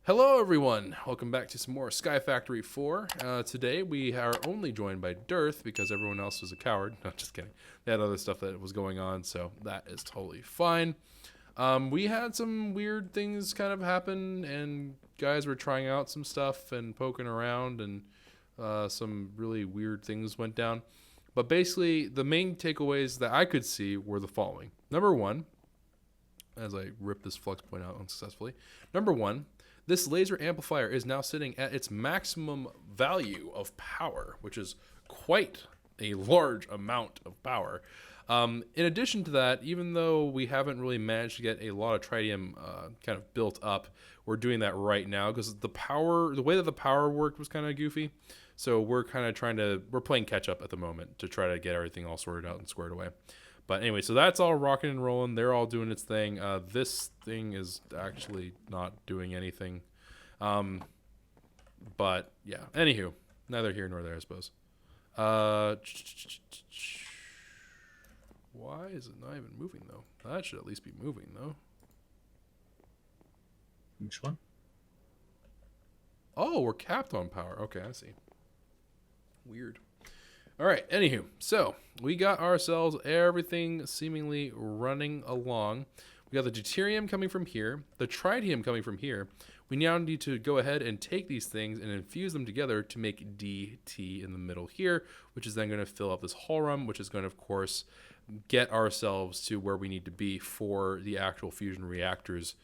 Hello everyone, welcome back to some more Sky Factory 4. Today we are only joined by Dearth because everyone else was a coward. No, just kidding. They had other stuff that was going on, so that is totally fine. We had some weird things kind of happen, and guys were trying out some stuff and poking around, and some really weird things went down. But basically, the main takeaways that I could see were the following. Number one, as I rip this flux point out unsuccessfully. Number one, this laser amplifier is now sitting at its maximum value of power, which is quite a large amount of power. In addition to that, even though we haven't really managed to get a lot of tritium kind of built up, we're doing that right now because the way that the power worked was kind of goofy. So we're playing catch up at the moment to try to get everything all sorted out and squared away. But anyway, so that's all rocking and rolling. They're all doing its thing. This thing is actually not doing anything. But yeah, anywho, neither here nor there, I suppose. Why is it not even moving, though? That should at least be moving, though. Which one? Oh, we're capped on power. Okay, I see. Weird. All right, anywho, so we got ourselves everything seemingly running along. We got the deuterium coming from here, the tritium coming from here. We now need to go ahead and take these things and infuse them together to make DT in the middle here, which is then going to fill up this hull room, which is going to, of course, get ourselves to where we need to be for the actual fusion reactor's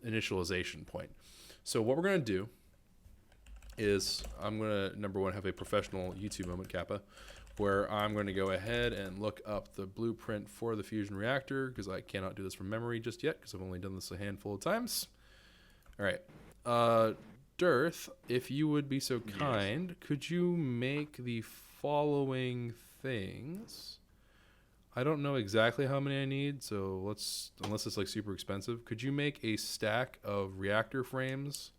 initialization point. So what we're going to do is I'm going to, number one, have a professional YouTube moment, Kappa, where I'm going to go ahead and look up the blueprint for the fusion reactor because I cannot do this from memory just yet because I've only done this a handful of times. All right. Dearth, if you would be so kind, could you make the following things? I don't know exactly how many I need, so unless it's like super expensive, could you make a stack of reactor frames?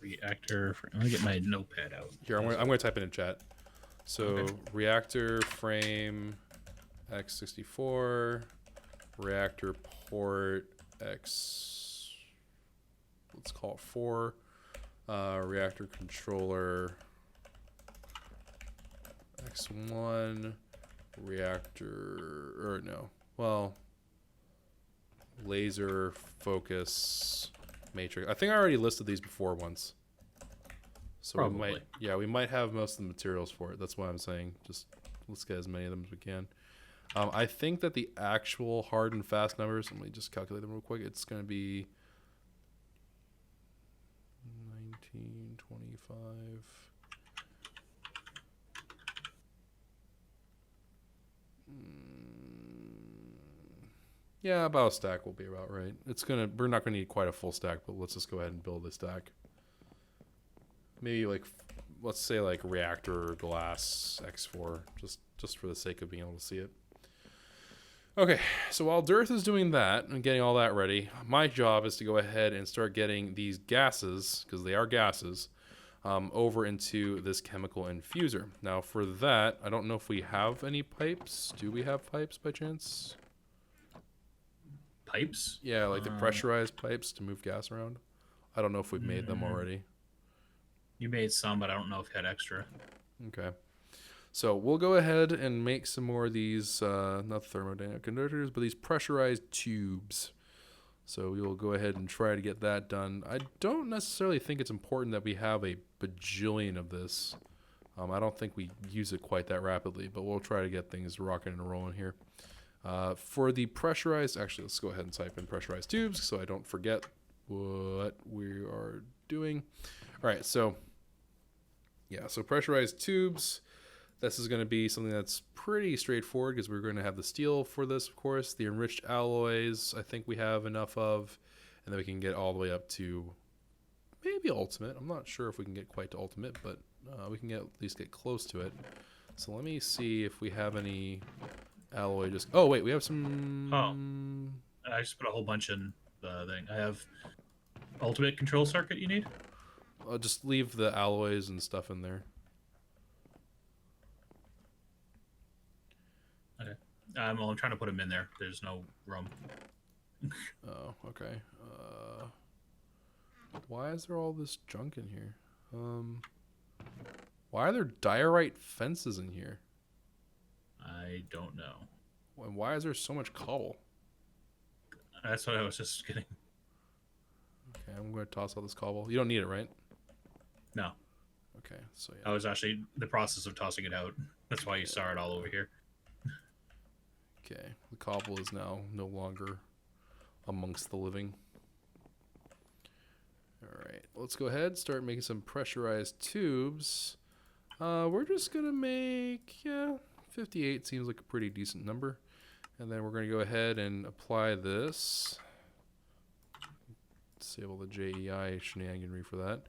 Reactor. Let me get my notepad out. Here, I'm going to type it in chat. So, okay. Reactor frame X64, reactor port X, let's call it 4, reactor controller X1, laser focus matrix. I think I already listed these before once. So probably. we might have most of the materials for it. That's why I'm saying just let's get as many of them as we can. I think that the actual hard and fast numbers, let me just calculate them real quick. It's going to be 1925. Yeah, about a stack will be about right. We're not gonna need quite a full stack, but let's just go ahead and build a stack. Maybe let's say reactor glass X4, just for the sake of being able to see it. Okay, so while Dearth is doing that and getting all that ready, my job is to go ahead and start getting these gases, because they are gases, over into this chemical infuser. Now for that, I don't know if we have any pipes. Do we have pipes by chance? Pipes? Yeah, like the pressurized pipes to move gas around. I don't know if we've made them already. You made some, but I don't know if you had extra. Okay. So we'll go ahead and make some more of these, not thermodynamic conductors, but these pressurized tubes. So we will go ahead and try to get that done. I don't necessarily think it's important that we have a bajillion of this. I don't think we use it quite that rapidly, but we'll try to get things rocking and rolling here. For the pressurized, actually, let's go ahead and type in pressurized tubes so I don't forget what we are doing. All right, so yeah, so pressurized tubes. This is going to be something that's pretty straightforward because we're going to have the steel for this, of course. The enriched alloys, I think we have enough of, and then we can get all the way up to maybe ultimate. I'm not sure if we can get quite to ultimate, but we can at least get close to it. So let me see if we have any alloy. Oh wait, we have some. Oh, I just put a whole bunch in the thing. I have ultimate control circuit. You need? I'll just leave the alloys and stuff in there. Okay. Well, I'm trying to put them in there. There's no room. Oh, okay. Why is there all this junk in here? Why are there diorite fences in here? I don't know. And why is there so much cobble? That's what I was just getting. Okay, I'm going to toss all this cobble. You don't need it, right? No. Okay, so yeah. I was actually in the process of tossing it out. That's why you saw it all over here. Okay, the cobble is now no longer amongst the living. Alright, let's go ahead, start making some pressurized tubes. We're just going to make, 58 seems like a pretty decent number. And then we're going to go ahead and apply this. Disable the JEI shenaniganry for that.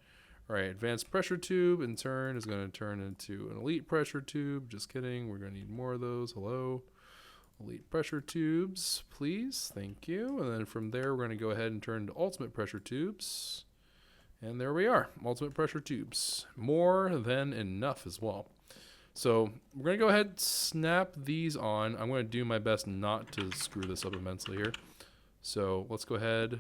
Alright, advanced pressure tube in turn is going to turn into an elite pressure tube. Just kidding, we're going to need more of those. Hello. Elite pressure tubes, please. Thank you. And then from there, we're going to go ahead and turn to ultimate pressure tubes. And there we are, ultimate pressure tubes. More than enough as well. So we're going to go ahead and snap these on. I'm going to do my best not to screw this up immensely here. So let's go ahead.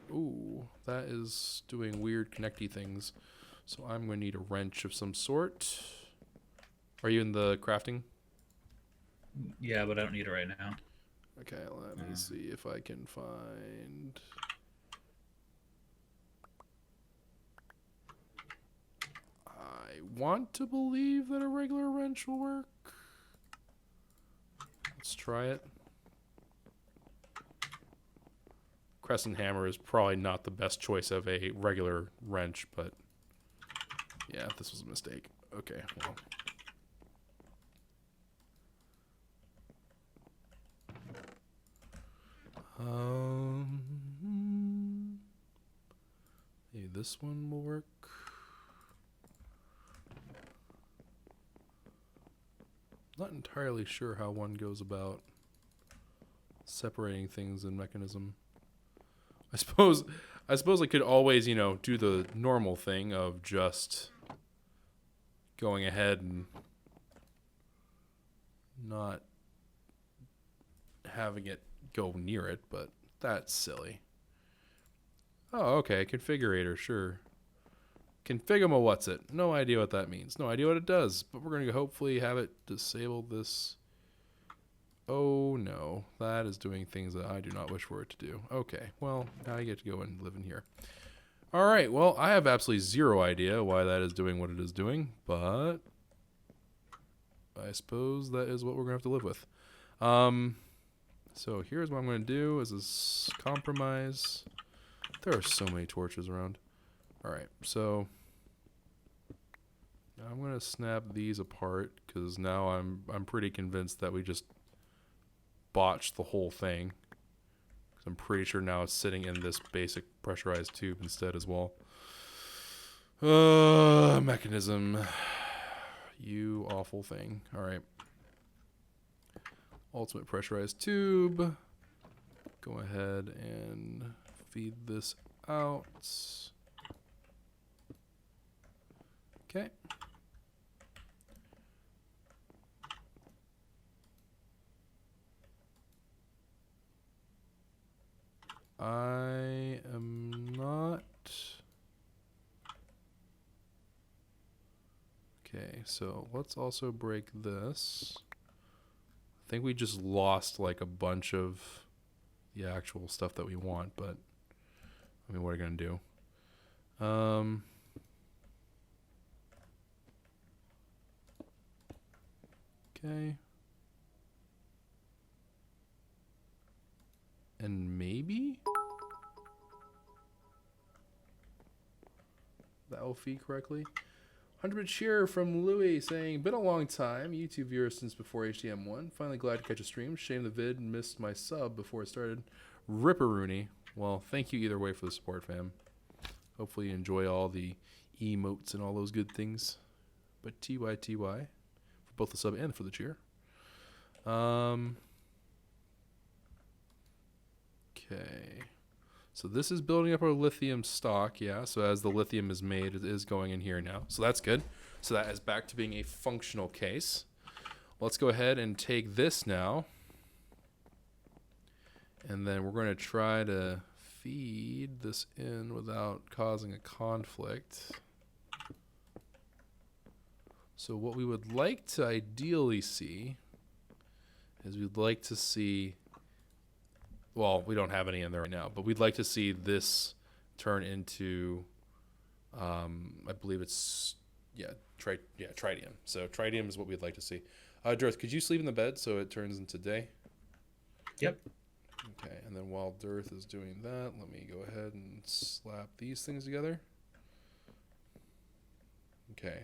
Ooh, that is doing weird connecty things. So I'm going to need a wrench of some sort. Are you in the crafting? Yeah, but I don't need it right now. Okay, let me see if I can find... I want to believe that a regular wrench will work. Let's try it. Crescent hammer is probably not the best choice of a regular wrench, but yeah, this was a mistake. Okay, well. Maybe this one will work. Not entirely sure how one goes about separating things in Mekanism. I suppose I could always, do the normal thing of just going ahead and not having it go near it, but that's silly. Oh, okay, configurator, sure. Configma what's it? No idea what that means. No idea what it does, but we're going to hopefully have it disable this. Oh no, that is doing things that I do not wish for it to do. Okay, well, now I get to go and live in here. Alright, well, I have absolutely zero idea why that is doing what it is doing, but I suppose that is what we're going to have to live with. So here's what I'm going to do is this compromise. There are so many torches around. Alright, so I'm going to snap these apart because now I'm pretty convinced that we just botched the whole thing. I'm pretty sure now it's sitting in this basic pressurized tube instead as well. Mekanism. You awful thing. Alright. Ultimate pressurized tube. Go ahead and feed this out. Okay. I am not... Okay, so let's also break this. I think we just lost like a bunch of the actual stuff that we want, but I mean, what are you going to do? Okay. And maybe that will feed correctly. 100 cheer from Louis saying, been a long time. YouTube viewer since before HTM1. Finally glad to catch a stream. Shame the vid missed my sub before it started. Ripperoony. Well, thank you either way for the support, fam. Hopefully you enjoy all the emotes and all those good things. But TYTY for both the sub and for the cheer. Okay, so this is building up our lithium stock, yeah, so as the lithium is made, it is going in here now, so that's good. So that is back to being a functional case. Let's go ahead and take this now, and then we're going to try to feed this in without causing a conflict. So what we would like to ideally see is we'd like to see, well, we don't have any in there right now, but we'd like to see this turn into, I believe it's, tritium. So tritium is what we'd like to see. Dirth, could you sleep in the bed so it turns into day? Yep. Okay, and then while Dirth is doing that, let me go ahead and slap these things together. Okay.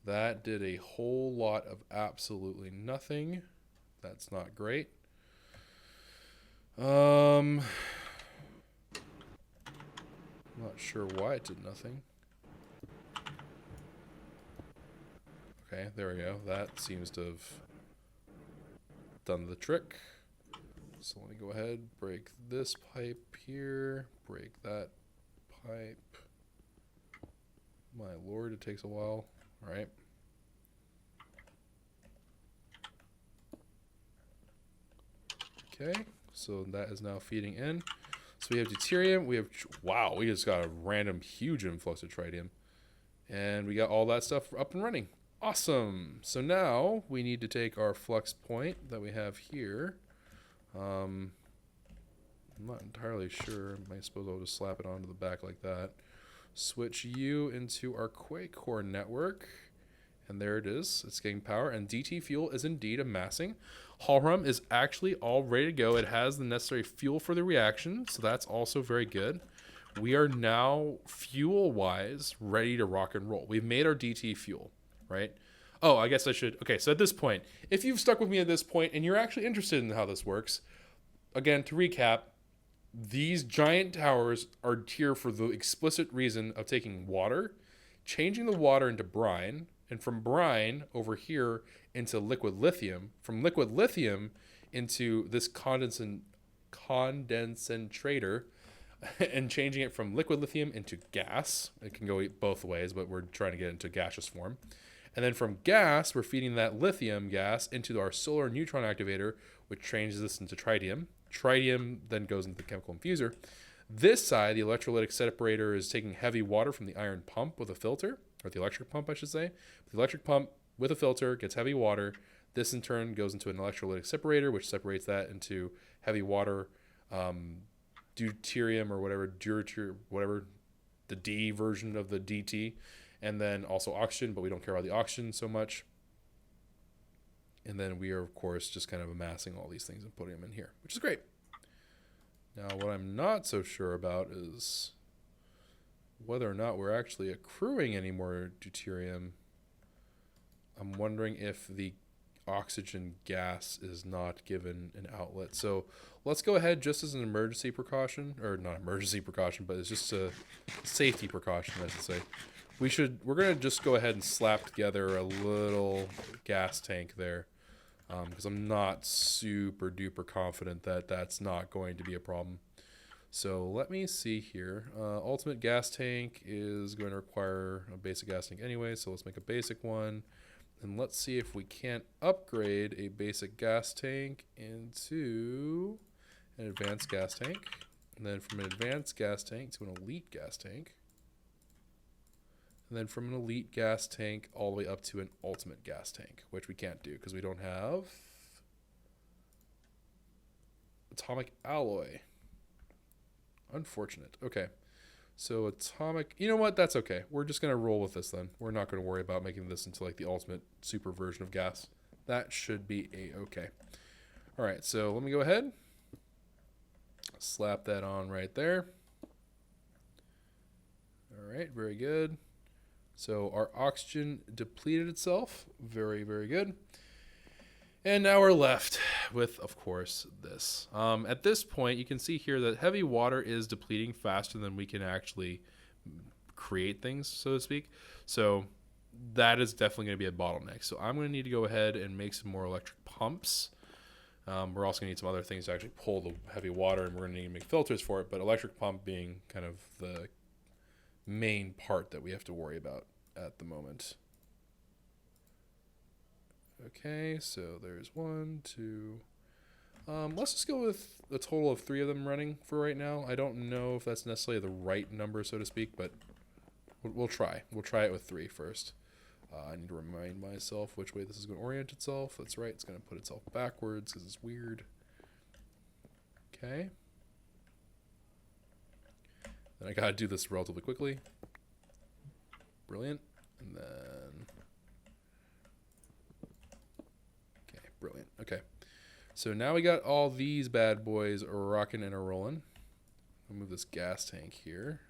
That did a whole lot of absolutely nothing. That's not great. Not sure why it did nothing. Okay, there we go. That seems to have done the trick. So let me go ahead, break this pipe here, break that pipe. My lord, it takes a while. All right. Okay, so that is now feeding in. So we have deuterium. We have, wow, we just got a random huge influx of tritium. And we got all that stuff up and running. Awesome. So now we need to take our flux point that we have here. I'm not entirely sure. I suppose I'll just slap it onto the back like that. Switch you into our KwehCraft network. And there it is. It's getting power. And DT fuel is indeed amassing. Halram is actually all ready to go. It has the necessary fuel for the reaction. So that's also very good. We are now, fuel-wise, ready to rock and roll. We've made our DT fuel, right? Oh, I guess I should. Okay, so at this point, if you've stuck with me at this point and you're actually interested in how this works, again, to recap, these giant towers are here for the explicit reason of taking water, changing the water into brine, and from brine over here into liquid lithium, from liquid lithium into this condensator, and changing it from liquid lithium into gas. It can go both ways, but we're trying to get into gaseous form. And then from gas, we're feeding that lithium gas into our solar neutron activator, which changes this into tritium. Tritium then goes into the chemical infuser. This side, the electrolytic separator, is taking heavy water from the iron pump with a filter, or the electric pump, I should say. The electric pump with a filter gets heavy water. This in turn goes into an electrolytic separator, which separates that into heavy water, deuterium or whatever, the D version of the DT, and then also oxygen, but we don't care about the oxygen so much. And then we are, of course, just kind of amassing all these things and putting them in here, which is great. Now, what I'm not so sure about is whether or not we're actually accruing any more deuterium. I'm wondering if the oxygen gas is not given an outlet. So let's go ahead just as an emergency precaution, or not emergency precaution, but it's just a safety precaution, I should say. We're going to just go ahead and slap together a little gas tank there. Because I'm not super duper confident that that's not going to be a problem. So let me see here. Ultimate gas tank is going to require a basic gas tank anyway, so let's make a basic one. And let's see if we can't upgrade a basic gas tank into an advanced gas tank. And then from an advanced gas tank to an elite gas tank. And then from an elite gas tank all the way up to an ultimate gas tank, which we can't do because we don't have atomic alloy. Unfortunate. Okay. So atomic, you know what? That's okay. We're just going to roll with this then. We're not going to worry about making this into like the ultimate super version of gas. That should be a-okay. All right. So let me go ahead. Slap that on right there. All right. Very good. So our oxygen depleted itself. Very, very good. And now we're left with, of course, this. At this point, you can see here that heavy water is depleting faster than we can actually create things, so to speak. So that is definitely going to be a bottleneck. So I'm going to need to go ahead and make some more electric pumps. We're also going to need some other things to actually pull the heavy water, and we're going to need to make filters for it. But electric pump being kind of the main part that we have to worry about at the moment. Okay, so there's 1, 2. Let's just go with a total of 3 of them running for right now. I don't know if that's necessarily the right number, so to speak, but we'll try. We'll try it with 3 first. I need to remind myself which way this is going to orient itself. That's right, it's going to put itself backwards because it's weird. Okay. Then I got to do this relatively quickly. Brilliant. And then... Okay, brilliant. Okay. So now we got all these bad boys rocking and a-rolling. I'll move this gas tank here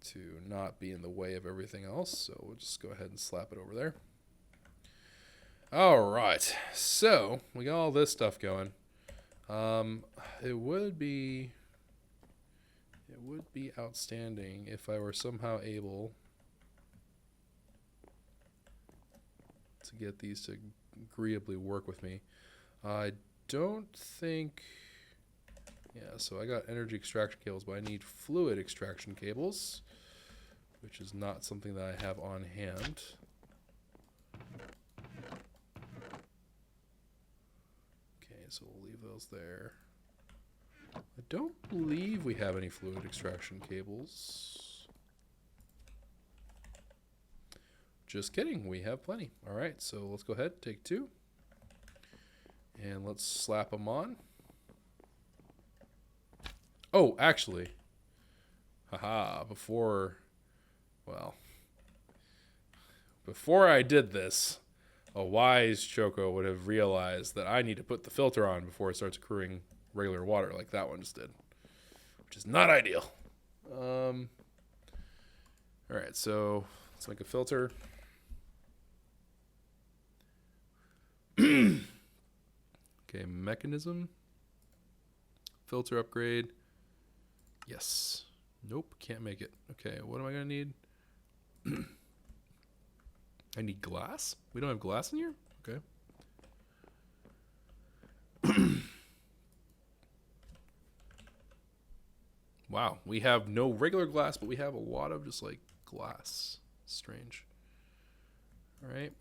to not be in the way of everything else. So we'll just go ahead and slap it over there. All right. So we got all this stuff going. It would be outstanding if I were somehow able to get these to agreeably work with me. I don't think... Yeah, so I got energy extraction cables, but I need fluid extraction cables, which is not something that I have on hand. Okay, so we'll leave those there. I don't believe we have any fluid extraction cables. Just kidding, we have plenty. All right, so let's go ahead, take 2. And let's slap them on. Oh, actually. Haha, before I did this, a wise Choco would have realized that I need to put the filter on before it starts accruing regular water like that one just did, which is not ideal. All right, so let's make a filter. Okay, mechanism. Filter upgrade. Yes. Nope, can't make it. Okay, what am I going to need? I need glass? We don't have glass in here? Okay. Wow, we have no regular glass, but we have a lot of just like glass. Strange. All right.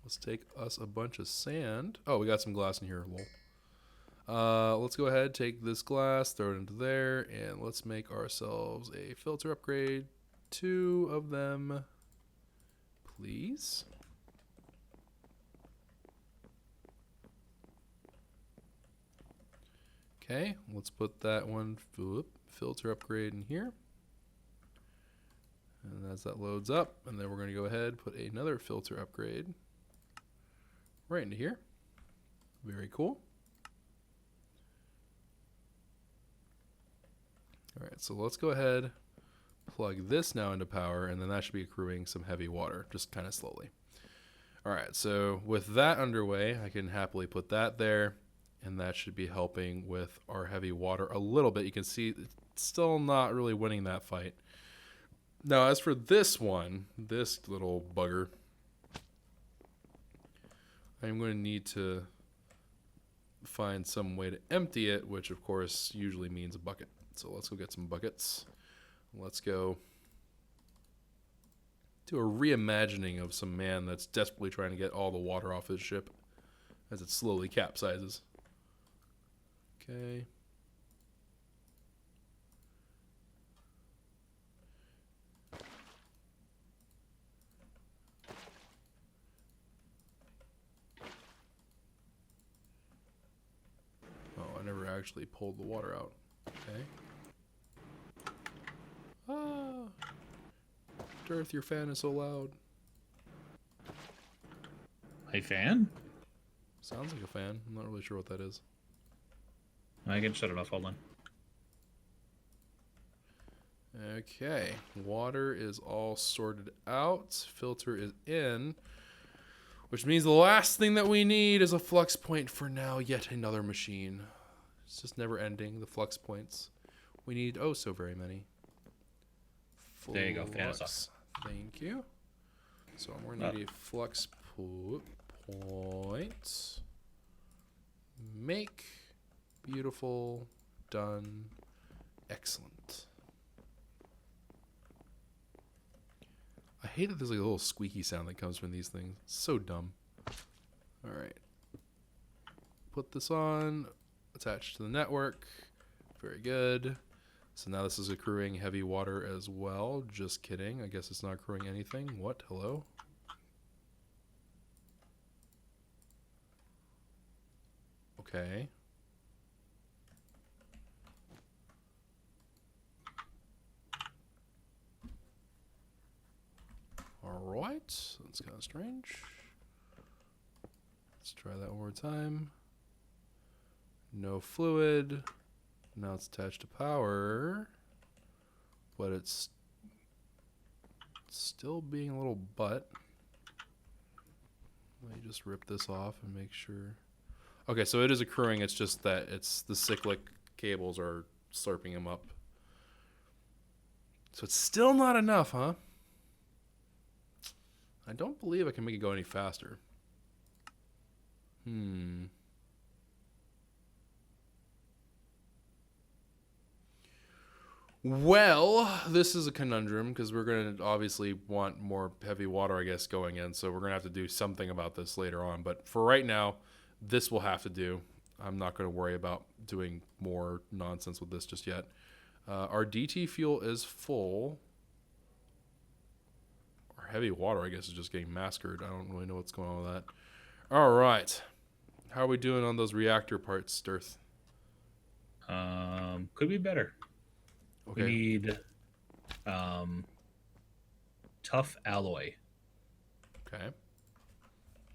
Let's take us a bunch of sand. Oh, we got some glass in here. Lol. Let's go ahead, take this glass, throw it into there, and let's make ourselves a filter upgrade. 2 of them, please. Okay, let's put that one filter upgrade in here. And as that loads up, and then we're going to go ahead, put another filter upgrade right into here. Very cool. All right, so let's go ahead, plug this now into power, and then that should be accruing some heavy water, just kind of slowly. All right, so with that underway, I can happily put that there, and that should be helping with our heavy water a little bit. You can see it's still not really winning that fight. Now, as for this one, this little bugger, I'm going to need to find some way to empty it, which of course usually means a bucket. So let's go get some buckets. Let's go do a reimagining of some man that's desperately trying to get all the water off his ship as it slowly capsizes. Okay. Oh, I never actually pulled the water out. Okay. Ah! Darth, your fan is so loud. My fan? Sounds like a fan. I'm not really sure what that is. I can shut it off. Hold on. Okay. Water is all sorted out. Filter is in. Which means the last thing that we need is a flux point for now. Yet another machine. It's just never ending. The flux points. We need oh so very many. Flux. There you go. Flux. Thank you. So I'm going to need a flux point. Make. Beautiful. Done. Excellent. I hate that there's like a little squeaky sound that comes from these things. It's so dumb. All right. put this on, attached to the network. Very good. So now this is accruing heavy water as well. Just kidding. I guess it's not accruing anything. What? Hello? Okay. Alright. That's kind of strange. Let's try that one more time. No fluid. Now it's attached to power. But it's still being a little butt. Let me just rip this off and make sure. Okay, so it is accruing. It's just that it's the cyclic cables are slurping them up. So it's still not enough, huh? I don't believe I can make it go any faster. Well, this is a conundrum because we're going to obviously want more heavy water, I guess, going in. So we're going to have to do something about this later on. But for right now, this will have to do. I'm not going to worry about doing more nonsense with this just yet. Our DT fuel is full. Our heavy water, I guess, is just getting massacred. I don't really know what's going on with that. All right. How are we doing on those reactor parts, Stirth? Could be better. Okay. We need tough alloy. Okay.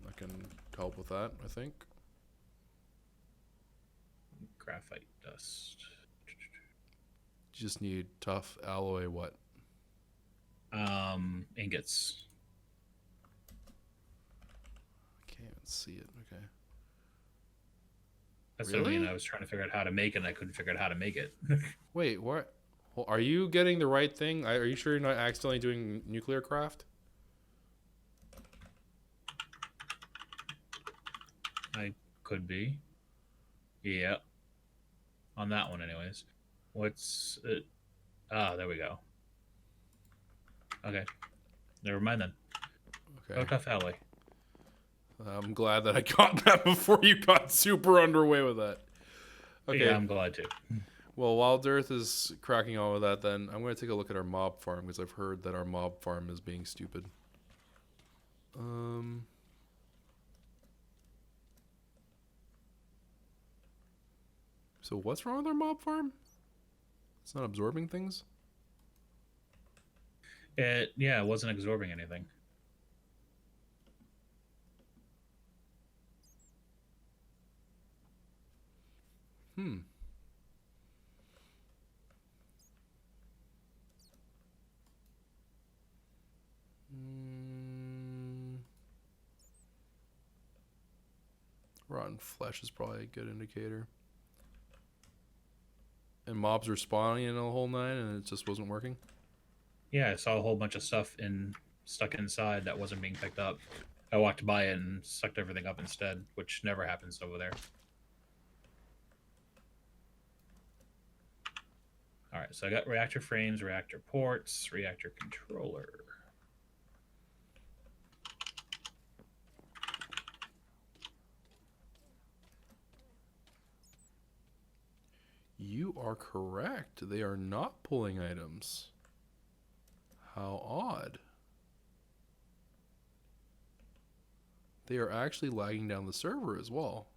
I can help with that, I think. Graphite dust. You just need tough alloy what? Ingots. I can't even see it. Okay. That's Really? what I mean. I was trying to figure out how to make it, and I couldn't figure out how to make it. Wait, what? Well, are you getting the right thing? Are you sure you're not accidentally doing nuclear craft? I could be. Yeah. On that one, anyways. What's it? Ah, there we go. Okay. Never mind then. Okay. Oh, tough alloy. I'm glad that I got that before you got super underway with that. Okay. Yeah, I'm glad to. Well, while Dearth is cracking on with that, then I'm going to take a look at our mob farm because I've heard that our mob farm is being stupid. So what's wrong with our mob farm? It's not absorbing things? It wasn't absorbing anything. Rotten flesh is probably a good indicator. And mobs were spawning in a whole nine and it just wasn't working? Yeah, I saw a whole bunch of stuff stuck inside that wasn't being picked up. I walked by it and sucked everything up instead, which never happens over there. Alright, so I got reactor frames, reactor ports, reactor controller. You are correct. They are not pulling items. How odd. They are actually lagging down the server as well.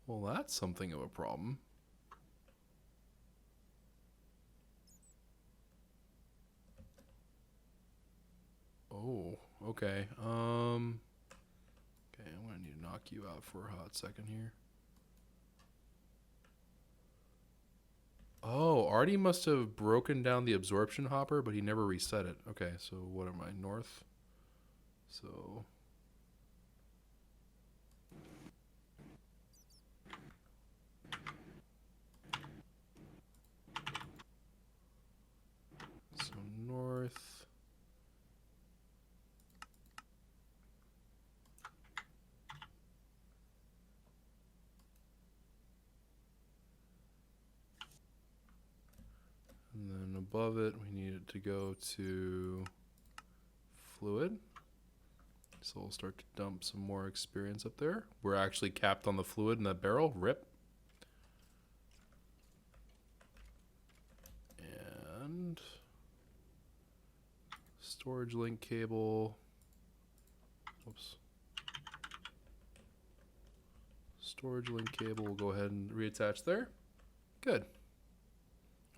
Well, that's something of a problem. Oh, okay. Okay, I'm gonna need to knock you out for a hot second here. Oh, Artie must have broken down the absorption hopper, but he never reset it. Okay, so what am I, north? So... north. And then above it, we need it to go to fluid. So we'll start to dump some more experience up there. We're actually capped on the fluid in that barrel. Rip. And storage link cable. Whoops. Storage link cable, we'll go ahead and reattach there. Good.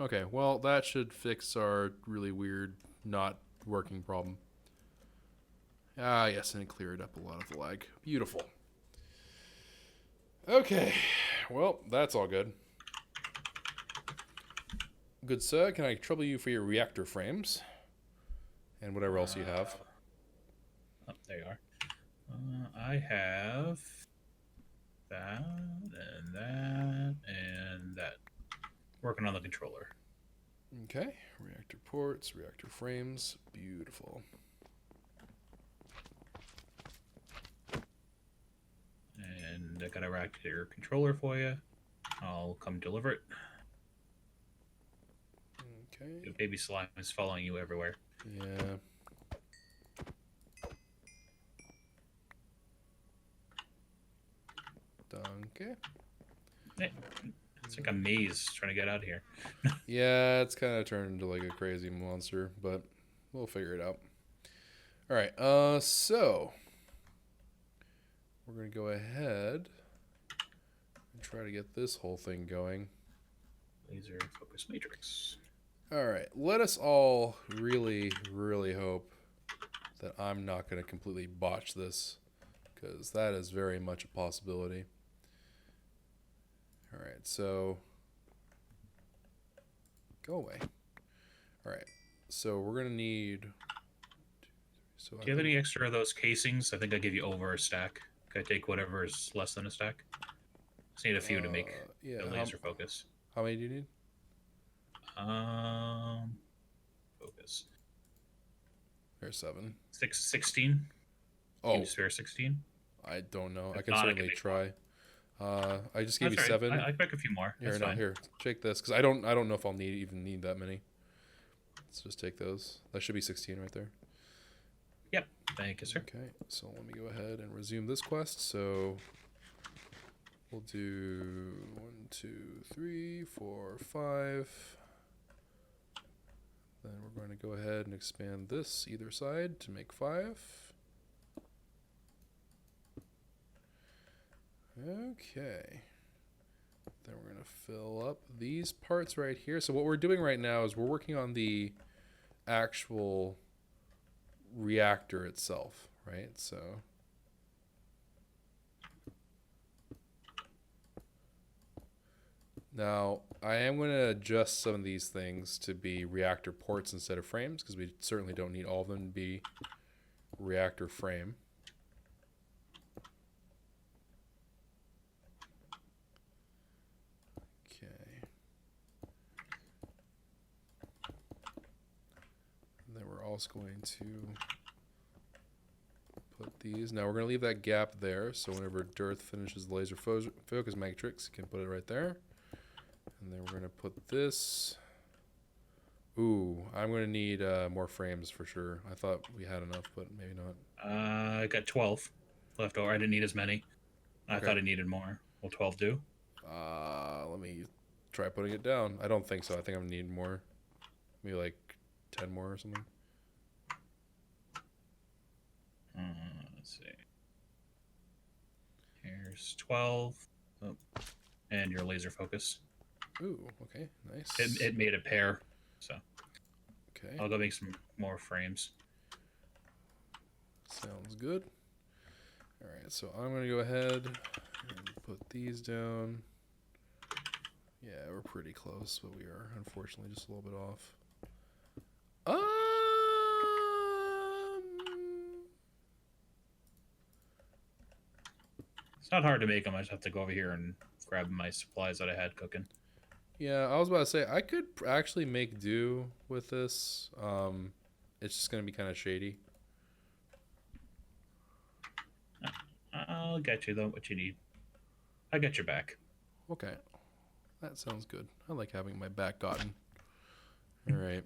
Okay, well, that should fix our really weird not working problem. Ah, yes, and it cleared up a lot of the lag. Beautiful. Okay, well, that's all good. Good sir, can I trouble you for your reactor frames? And whatever else you have. Oh, there you are. I have that, and that, and that. Working on the controller. Okay, reactor ports, reactor frames. Beautiful. And I got a reactor controller for you. I'll come deliver it. Okay. The baby slime is following you everywhere. Yeah. Okay. It's like a maze trying to get out of here. Yeah, it's kind of turned into like a crazy monster, but we'll figure it out. All right. So we're gonna go ahead and try to get this whole thing going. Laser focus matrix. All right. Let us all really, really hope that I'm not gonna completely botch this, because that is very much a possibility. All right, so go away. All right, so we're gonna need. So do you have any extra of those casings? I think I give you over a stack. Can I take whatever is less than a stack? Just need a few to make the laser focus. How many do you need? Focus. There's 7. 16. Oh, can you spare 16? I don't know. If I can not, certainly try. I just gave you That's 7. right. I pick a few more. Here, That's no, fine. here. Take this, because I don't know if I'll even need that many. Let's just take those. That should be 16 right there. Yep. Thank you, sir. Okay, so let me go ahead and resume this quest. So we'll do 1, 2, 3, 4, 5. Then we're going to go ahead and expand this either side to make 5. Okay. Then we're going to fill up these parts right here. So what we're doing right now is we're working on the actual reactor itself, right? So now I am going to adjust some of these things to be reactor ports instead of frames, because we certainly don't need all of them to be reactor frame. Also going to put these. Now we're going to leave that gap there, so whenever Dearth finishes the laser focus matrix, you can put it right there. And then we're going to put this. Ooh, I'm going to need more frames for sure. I thought we had enough, but maybe not. I got 12 left over. I didn't need as many. I thought I needed more. Will 12 do? Let me try putting it down. I don't think so. I think I'm going to need more. Maybe like 10 more or something. Let's see. Here's 12. Oh. And your laser focus. Ooh, okay, nice. It made a pair, so. Okay. I'll go make some more frames. Sounds good. All right, so I'm going to go ahead and put these down. Yeah, we're pretty close, but we are unfortunately just a little bit off. It's not hard to make them. I just have to go over here and grab my supplies that I had cooking. Yeah, I was about to say, I could actually make do with this. It's just going to be kind of shady. I'll get you, though, what you need. I got your back. Okay. That sounds good. I like having my back gotten. All right.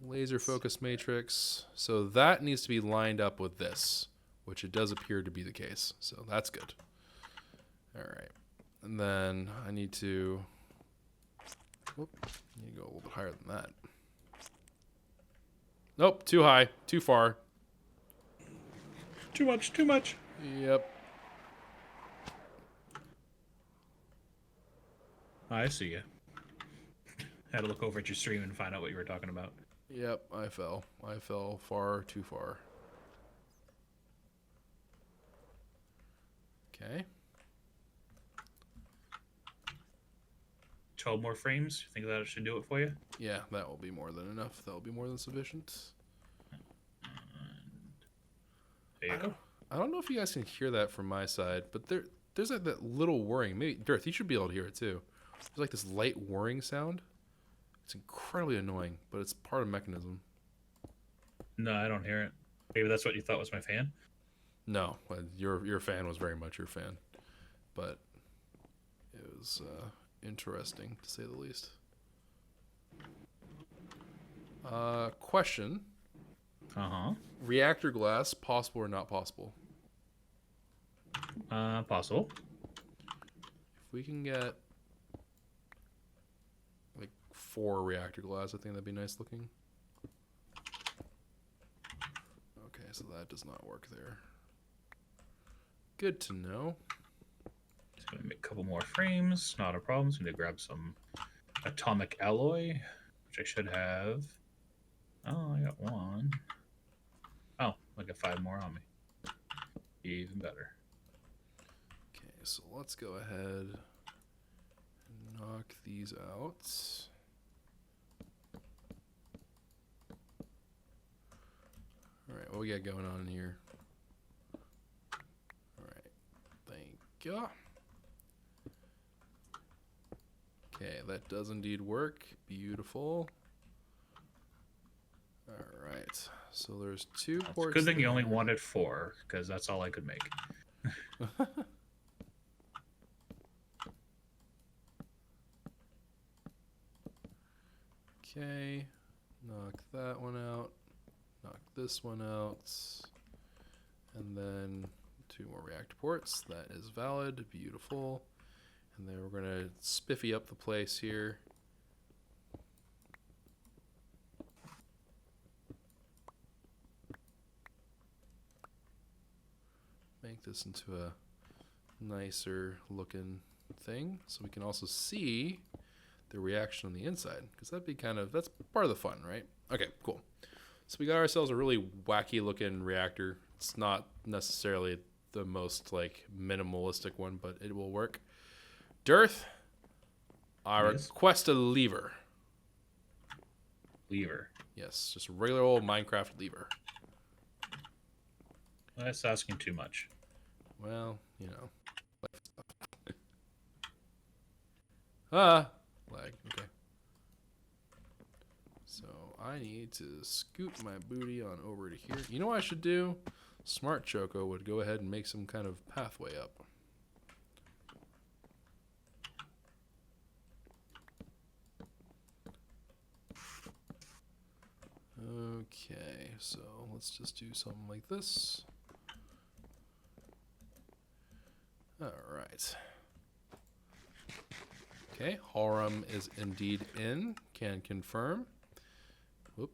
Laser focus matrix. So that needs to be lined up with this, which it does appear to be the case. So that's good. All right. And then I need to... Whoop, I need to go a little bit higher than that. Nope, too high. Too far. Too much, too much. Yep. I see you. Had to look over at your stream and find out what you were talking about. Yep, I fell. I fell far too far. Okay. 12 more frames? You think that should do it for you? Yeah, that will be more than enough. That will be more than sufficient. There you go. I don't know if you guys can hear that from my side, but there's like that little whirring. Maybe Dirth, you should be able to hear it too. There's like this light whirring sound. It's incredibly annoying, but it's part of Mekanism. No, I don't hear it. Maybe that's what you thought was my fan? No, your fan was very much your fan, but it was interesting to say the least. Question. Uh-huh. Reactor glass, possible or not possible? Possible. If we can get like 4 reactor glass, I think that'd be nice looking. Okay, so that does not work there. Good to know. Just gonna make a couple more frames. Not a problem. So I'm gonna grab some atomic alloy, which I should have. Oh, I got 1. Oh, I got 5 more on me. Even better. Okay, so let's go ahead and knock these out. Alright, what we got going on here? Alright, thank you. Okay, that does indeed work. Beautiful. Alright, so there's 2 ports. Good thing you only wanted 4, because that's all I could make. Okay, knock that one out, knock this one out, and then 2 more reactor ports. That is valid, beautiful. And then we're going to spiffy up the place here. Make this into a nicer looking thing so we can also see the reaction on the inside, because that'd be that's part of the fun, right? Okay, cool. So we got ourselves a really wacky looking reactor. It's not necessarily the most like minimalistic one, but it will work. Dirth, I request a lever. Lever. Yes, just a regular old Minecraft lever. That's asking too much. Well, you know. Lag. Okay. So I need to scoot my booty on over to here. You know what I should do? Smart Choco would go ahead and make some kind of pathway up. Okay, so let's just do something like this. All right. Okay, Halram is indeed in. Can confirm. Whoop.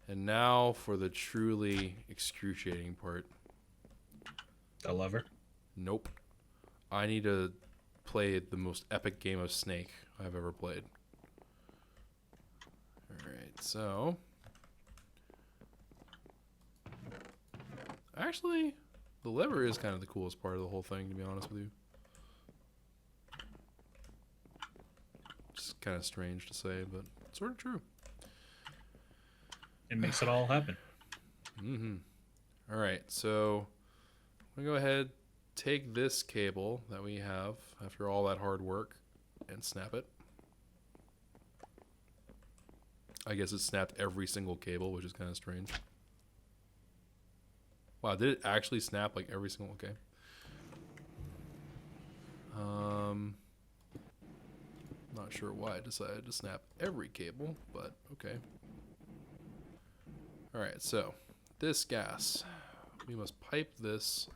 And now for the truly excruciating part. The lever? Nope. I need to play the most epic game of Snake I've ever played. Alright, so... Actually, the lever is kind of the coolest part of the whole thing, to be honest with you. It's kind of strange to say, but it's sort of true. It makes it all happen. Mm-hmm. Alright, so I'm going to go ahead, take this cable that we have after all that hard work, and snap it. I guess it snapped every single cable, which is kind of strange. Wow, did it actually snap like every single... Okay. Not not sure why I decided to snap every cable, but okay. Alright, so this gas, we must pipe this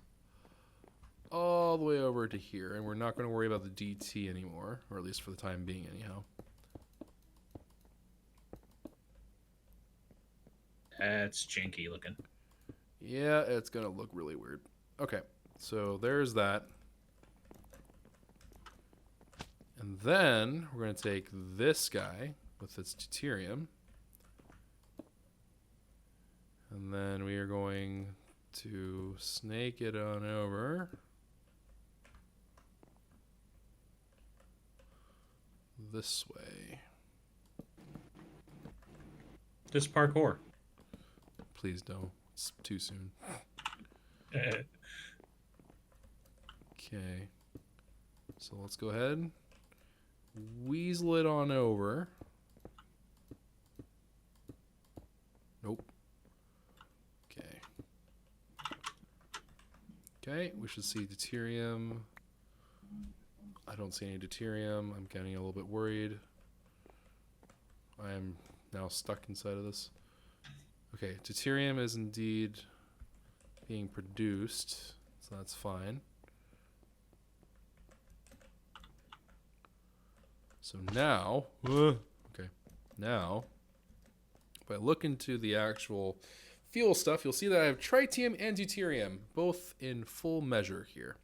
all the way over to here, and we're not going to worry about the DT anymore, or at least for the time being anyhow. That's janky looking. Yeah, it's going to look really weird. Okay, so there's that. And then we're going to take this guy with its deuterium. And then we are going to snake it on over. This way. Just parkour. Please don't. It's too soon. Okay. So let's go ahead. Weasel it on over. Nope. Okay. Okay, we should see deuterium. I don't see any deuterium. I'm getting a little bit worried. I am now stuck inside of this. Okay, deuterium is indeed being produced, so that's fine. So now, okay, now, if I look into the actual fuel stuff, you'll see that I have tritium and deuterium, both in full measure here.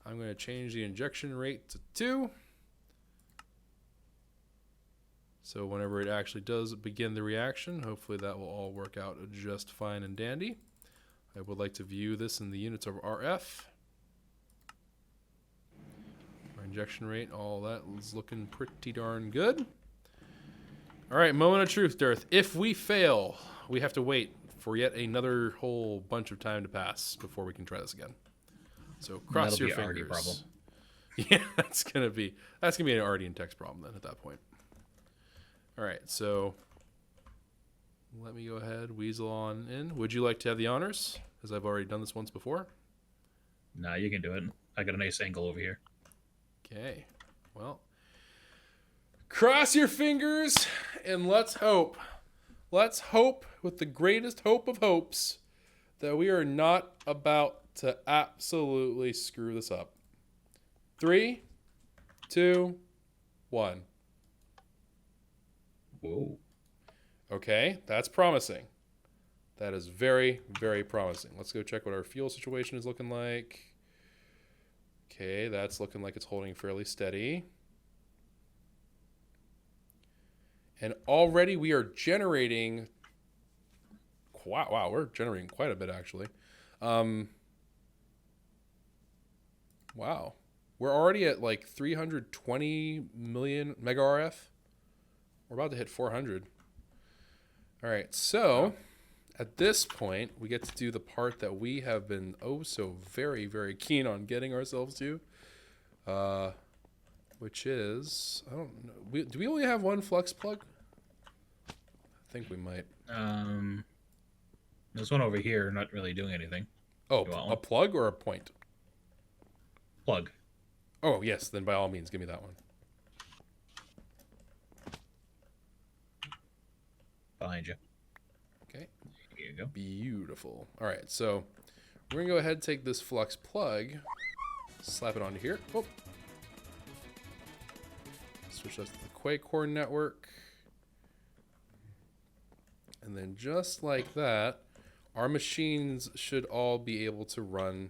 I'm going to change the injection rate to 2. So whenever it actually does begin the reaction, hopefully that will all work out just fine and dandy. I would like to view this in the units of RF. Our injection rate, all that is looking pretty darn good. All right, moment of truth, Dearth. If we fail, we have to wait for yet another whole bunch of time to pass before we can try this again. So cross your fingers. Problem. Yeah, that's gonna be an Artie and text problem then at that point. All right, so let me go ahead, weasel on in. Would you like to have the honors, as I've already done this once before? Nah, you can do it. I got a nice angle over here. Okay, well, cross your fingers and let's hope. Let's hope with the greatest hope of hopes that we are not about to absolutely screw this up. 3, 2, 1. Whoa. Okay, that's promising. That is very, very promising. Let's go check what our fuel situation is looking like. Okay, that's looking like it's holding fairly steady. And already we are generating... Wow, we're generating quite a bit, actually. Wow. We're already at like 320 million mega RF. We're about to hit 400. All right, so at this point, we get to do the part that we have been so very, very keen on getting ourselves to, which is, I don't know, do we only have one flux plug? I think we might. There's one over here, not really doing anything. Oh, a plug or a point? Plug. Oh, yes, then by all means, give me that one. Behind you. Okay. Here you go. Beautiful. All right, so we're going to go ahead and take this flux plug, slap it onto here. Oh. Switch that to the KwehCraft network. And then just like that, our machines should all be able to run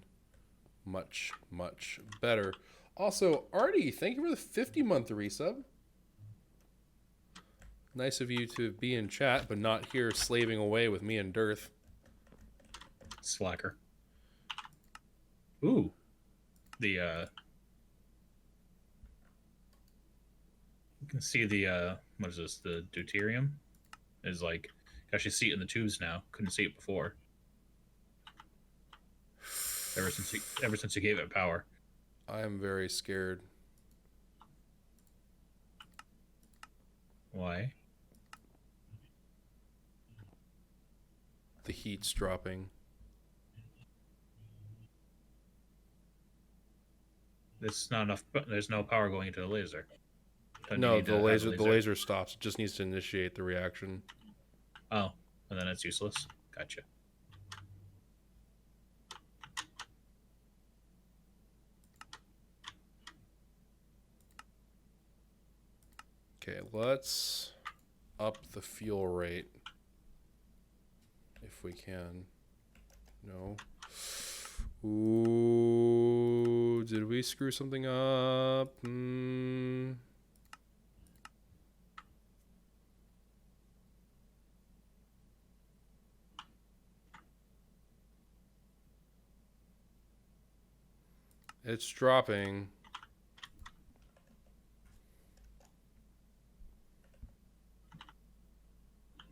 much, much better. Also, Artie, thank you for the 50-month resub. Nice of you to be in chat, but not here slaving away with me and Dearth. Slacker. Ooh. You can see the, what is this? The deuterium is like, you can actually see it in the tubes now. Couldn't see it before. Ever since you gave it power. I am very scared. Why? The heat's dropping. There's not enough. There's no power going into the laser. Don't you No, need the to add laser stops. It just needs to initiate the reaction. Oh, and then it's useless. Gotcha. Okay, let's up the fuel rate if we can. No. Ooh, did we screw something up? It's dropping.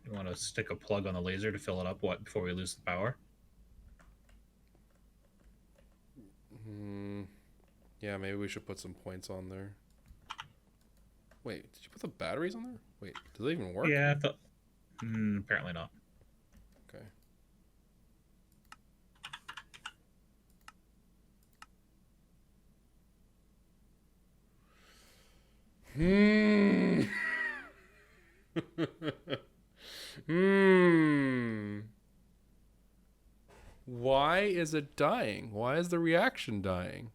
You want to stick a plug on the laser to fill it up before we lose the power? Yeah, maybe we should put some points on there. Wait, did you put the batteries on there? Wait, does it even work? Yeah, I thought... apparently not. Okay. Why is it dying? Why is the reaction dying?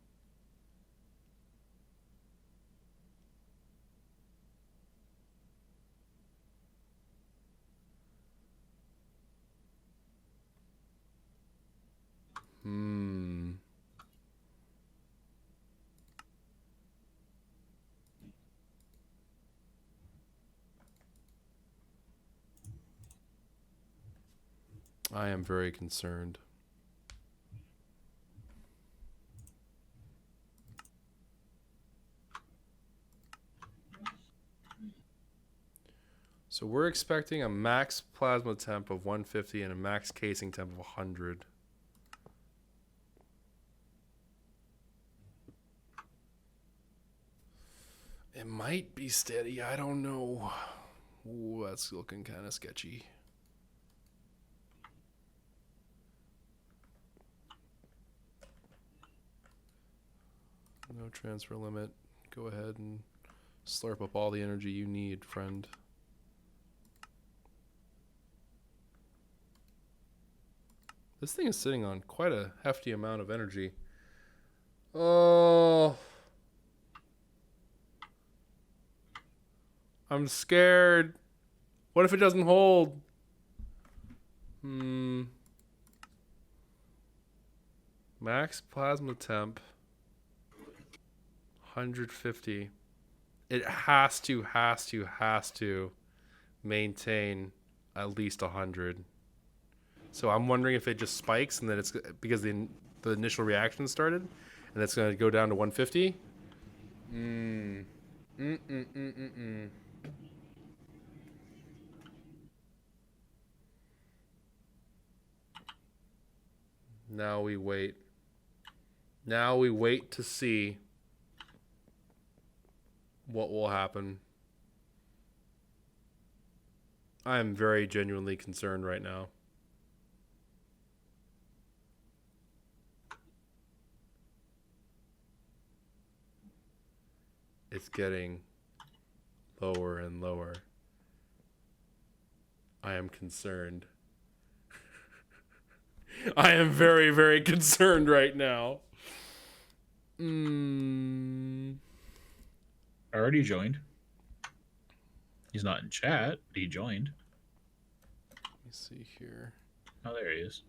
I am very concerned. So we're expecting a max plasma temp of 150 and a max casing temp of 100. It might be steady. I don't know. Ooh, that's looking kind of sketchy. No transfer limit. Go ahead and slurp up all the energy you need, friend. This thing is sitting on quite a hefty amount of energy. Oh. I'm scared. What if it doesn't hold? Max plasma temp. 150. It has to maintain at least 100. So I'm wondering if it just spikes and then it's because the initial reaction started and it's going to go down to 150. Now we wait. Now we wait to see what will happen. I am very genuinely concerned right now. It's getting lower and lower. I am concerned. I am very, very concerned right now. I already joined. He's not in chat, but he joined. Let me see here. Oh, there he is.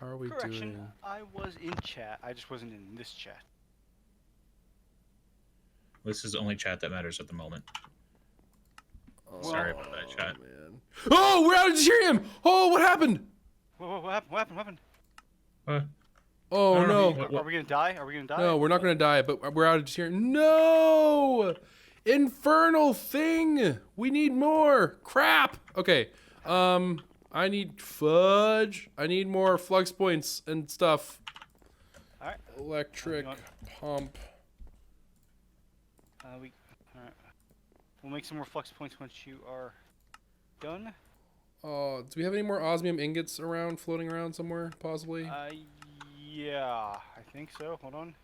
How are we doing? I was in chat. I just wasn't in this chat. This is the only chat that matters at the moment. Sorry about that, chat. Man. Oh, we're out of Deuterium! Oh, what happened? What happened? What happened? Oh, no. Are we gonna die? Are we gonna die? No, we're not going to die, but we're out of Deuterium. No! Infernal thing! We need more! Crap! Okay. I need fudge. I need more flux points and stuff. All right. Electric pump. All right. We'll make some more flux points once you are done. Do we have any more osmium ingots around, floating around somewhere, possibly? Yeah, I think so. Hold on.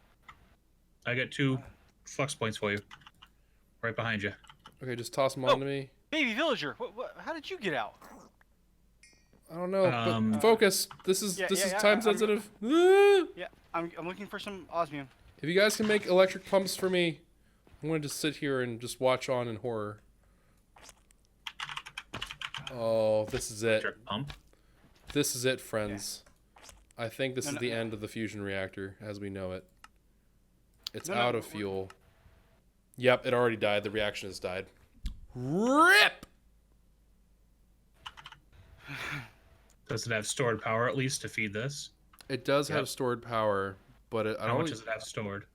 I got 2 flux points for you. Right behind you. Okay, just toss them Oh. onto me. Baby villager, what? How did you get out? I don't know, but Uh, focus. This is yeah, time I'm- sensitive. Ah! Yeah, I'm looking for some osmium. If you guys can make electric pumps for me, I'm going to just sit here and just watch on in horror. Oh, this is it. electric pump. This is it, friends. I think this No, is no, the no. end of the fusion reactor as we know it. It's No, no, out of we're- fuel. Yep, it already died. The reaction has died. RIP! Does it have stored power at least to feed this? It does Yep. have stored power, but I How don't much does it have stored?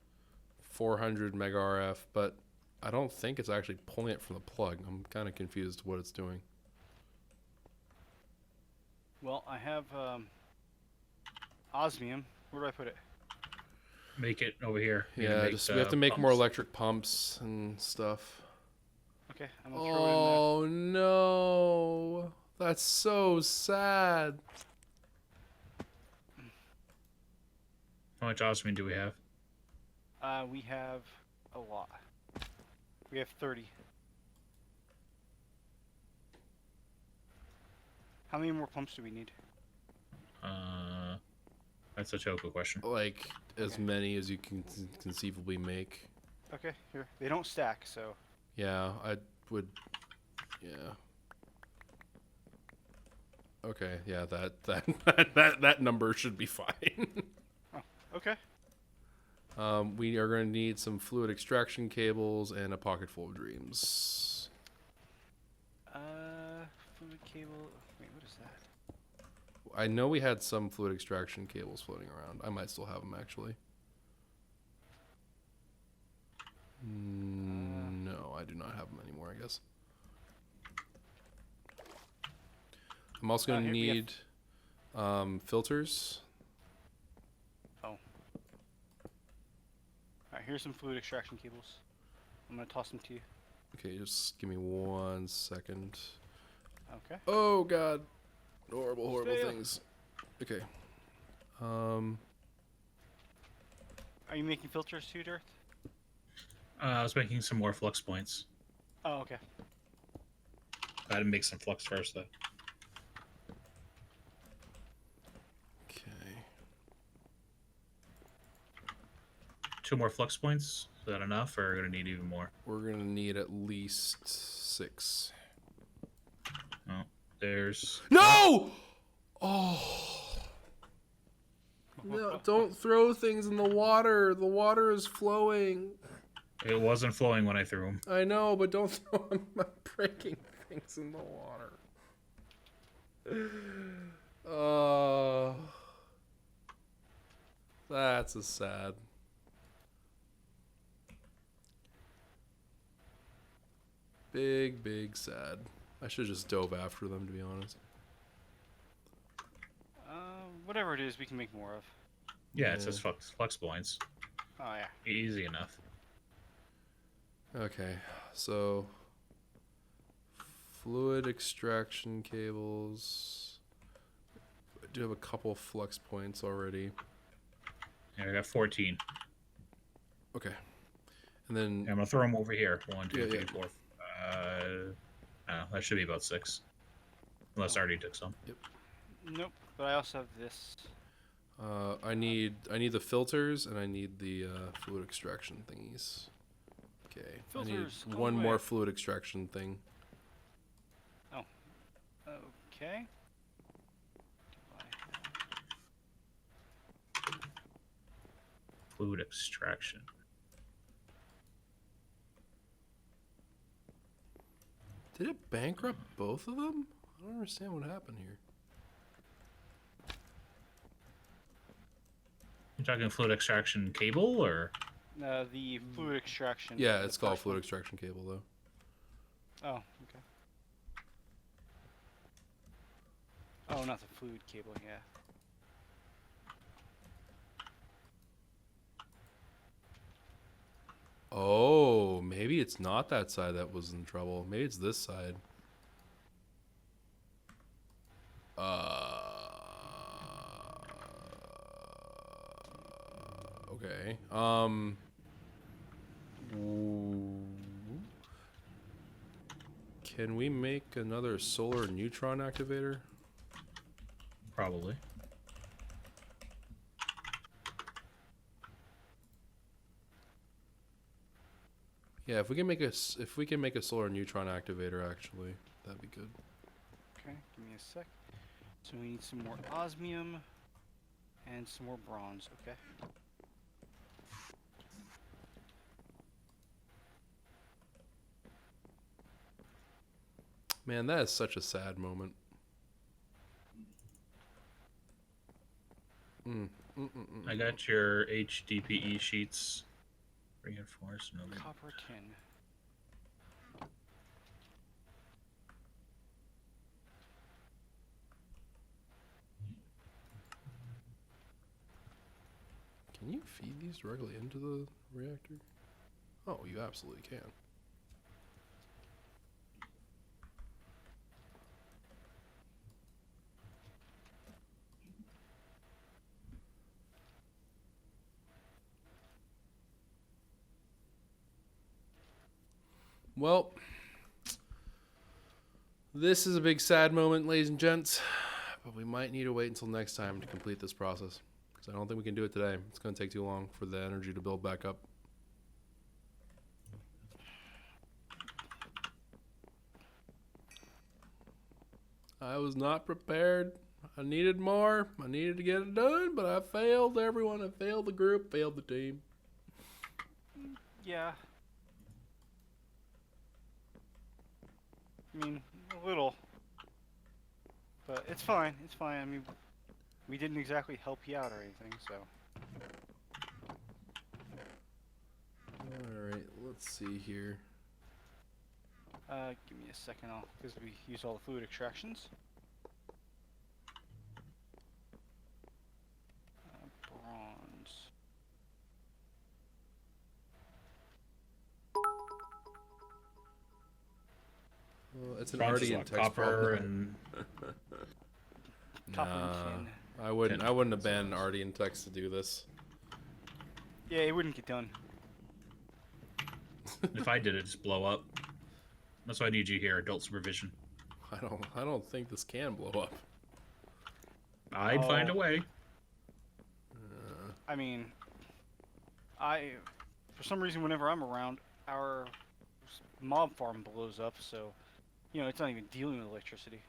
400 mega RF, but I don't think it's actually pulling it from the plug. I'm kind of confused what it's doing. Well, I have osmium. Where do I put it? Make it over here. You Yeah, make just we have to make more pumps. electric pumps and stuff. Okay, I'm gonna throw it in Oh no, that's so sad. How much osmium do we have? there. We have a lot. We have 30. How many more pumps do we need? That's a Choco question. Like as Okay. many as you can conceivably make. Okay, here. They don't stack, so. Yeah, I would. Yeah. Okay, yeah, that number should be fine. Okay. We are going to need some fluid extraction cables and a pocket full of dreams. Fluid cable. Wait, what is that? I know we had some fluid extraction cables floating around. I might still have them actually. No, I do not have them anymore, I guess. I'm also going to Here we have- need filters. Alright, here's some fluid extraction cables. I'm gonna toss them to you. Okay, just give me 1 second. Okay. Oh god. Horrible, horrible Fail. things. Okay. Are you making filters too, Dirth? I was making some more flux points. Oh, okay. I had to make some flux first, though. Okay. 2 more flux points. Is that enough, or are we gonna need even more? We're gonna need at least 6. Oh, there's. No! Oh. No, don't throw things in the water. The water is flowing. It wasn't flowing when I threw them. I know, but don't throw them. I'm breaking things in the water. That's a sad. Big, big sad. I should just dove after them, to be honest. Whatever it is, we can make more of. Yeah, it Yeah. says flux points. Oh yeah. Easy enough. Okay, so fluid extraction cables. I do have a couple flux points already. Yeah, I got 14. Okay, and then Yeah, I'm gonna throw them over here. 1, 2, Yeah, 3, yeah. 4. That should be about 6. Unless I already took some. Nope. But I also have this. I need the filters and I need the fluid extraction thingies. Okay, Filters, I need go one away. more fluid extraction thing. Okay. Fluid extraction. Did it bankrupt both of them? I don't understand what happened here. You talking fluid extraction cable, or? The fluid extraction. Yeah, the it's called first fluid one. extraction cable though. Oh, okay. Oh, not the fluid cable. Yeah. Oh, maybe it's not that side that was in trouble. Maybe it's this side. Okay. Can we make another solar neutron activator? Probably. Yeah, if we can make a solar neutron activator, actually, that'd be good. Okay, give me a sec. So we need some more osmium and some more bronze. Okay. Man, that is such a sad moment. I got your HDPE sheets. Reinforced. No. Copper tin. Can you feed these directly into the reactor? Oh, you absolutely can. Well, this is a big sad moment, ladies and gents, but we might need to wait until next time to complete this process, because I don't think we can do it today. It's going to take too long for the energy to build back up. I was not prepared. I needed more. I needed to get it done, but I failed everyone. I failed the group, failed the team. Yeah. I mean, a little. But it's fine. It's fine. I mean, we didn't exactly help you out or anything, so. Alright, let's see here. Give me a second, because we use all the fluid extractions. Bronze. Well, it's an Bronze is Ardian what, text copper problem. and Copper and Nah, tin. I wouldn't Tin. abandon Ardian text to do this. Yeah, it wouldn't get done. if I did it, just blow up. That's why I need you here, adult supervision. I don't think this can blow up. I'd find a Oh. way. I mean, for some reason, whenever I'm around, our mob farm blows up, so, you know, it's not even dealing with electricity.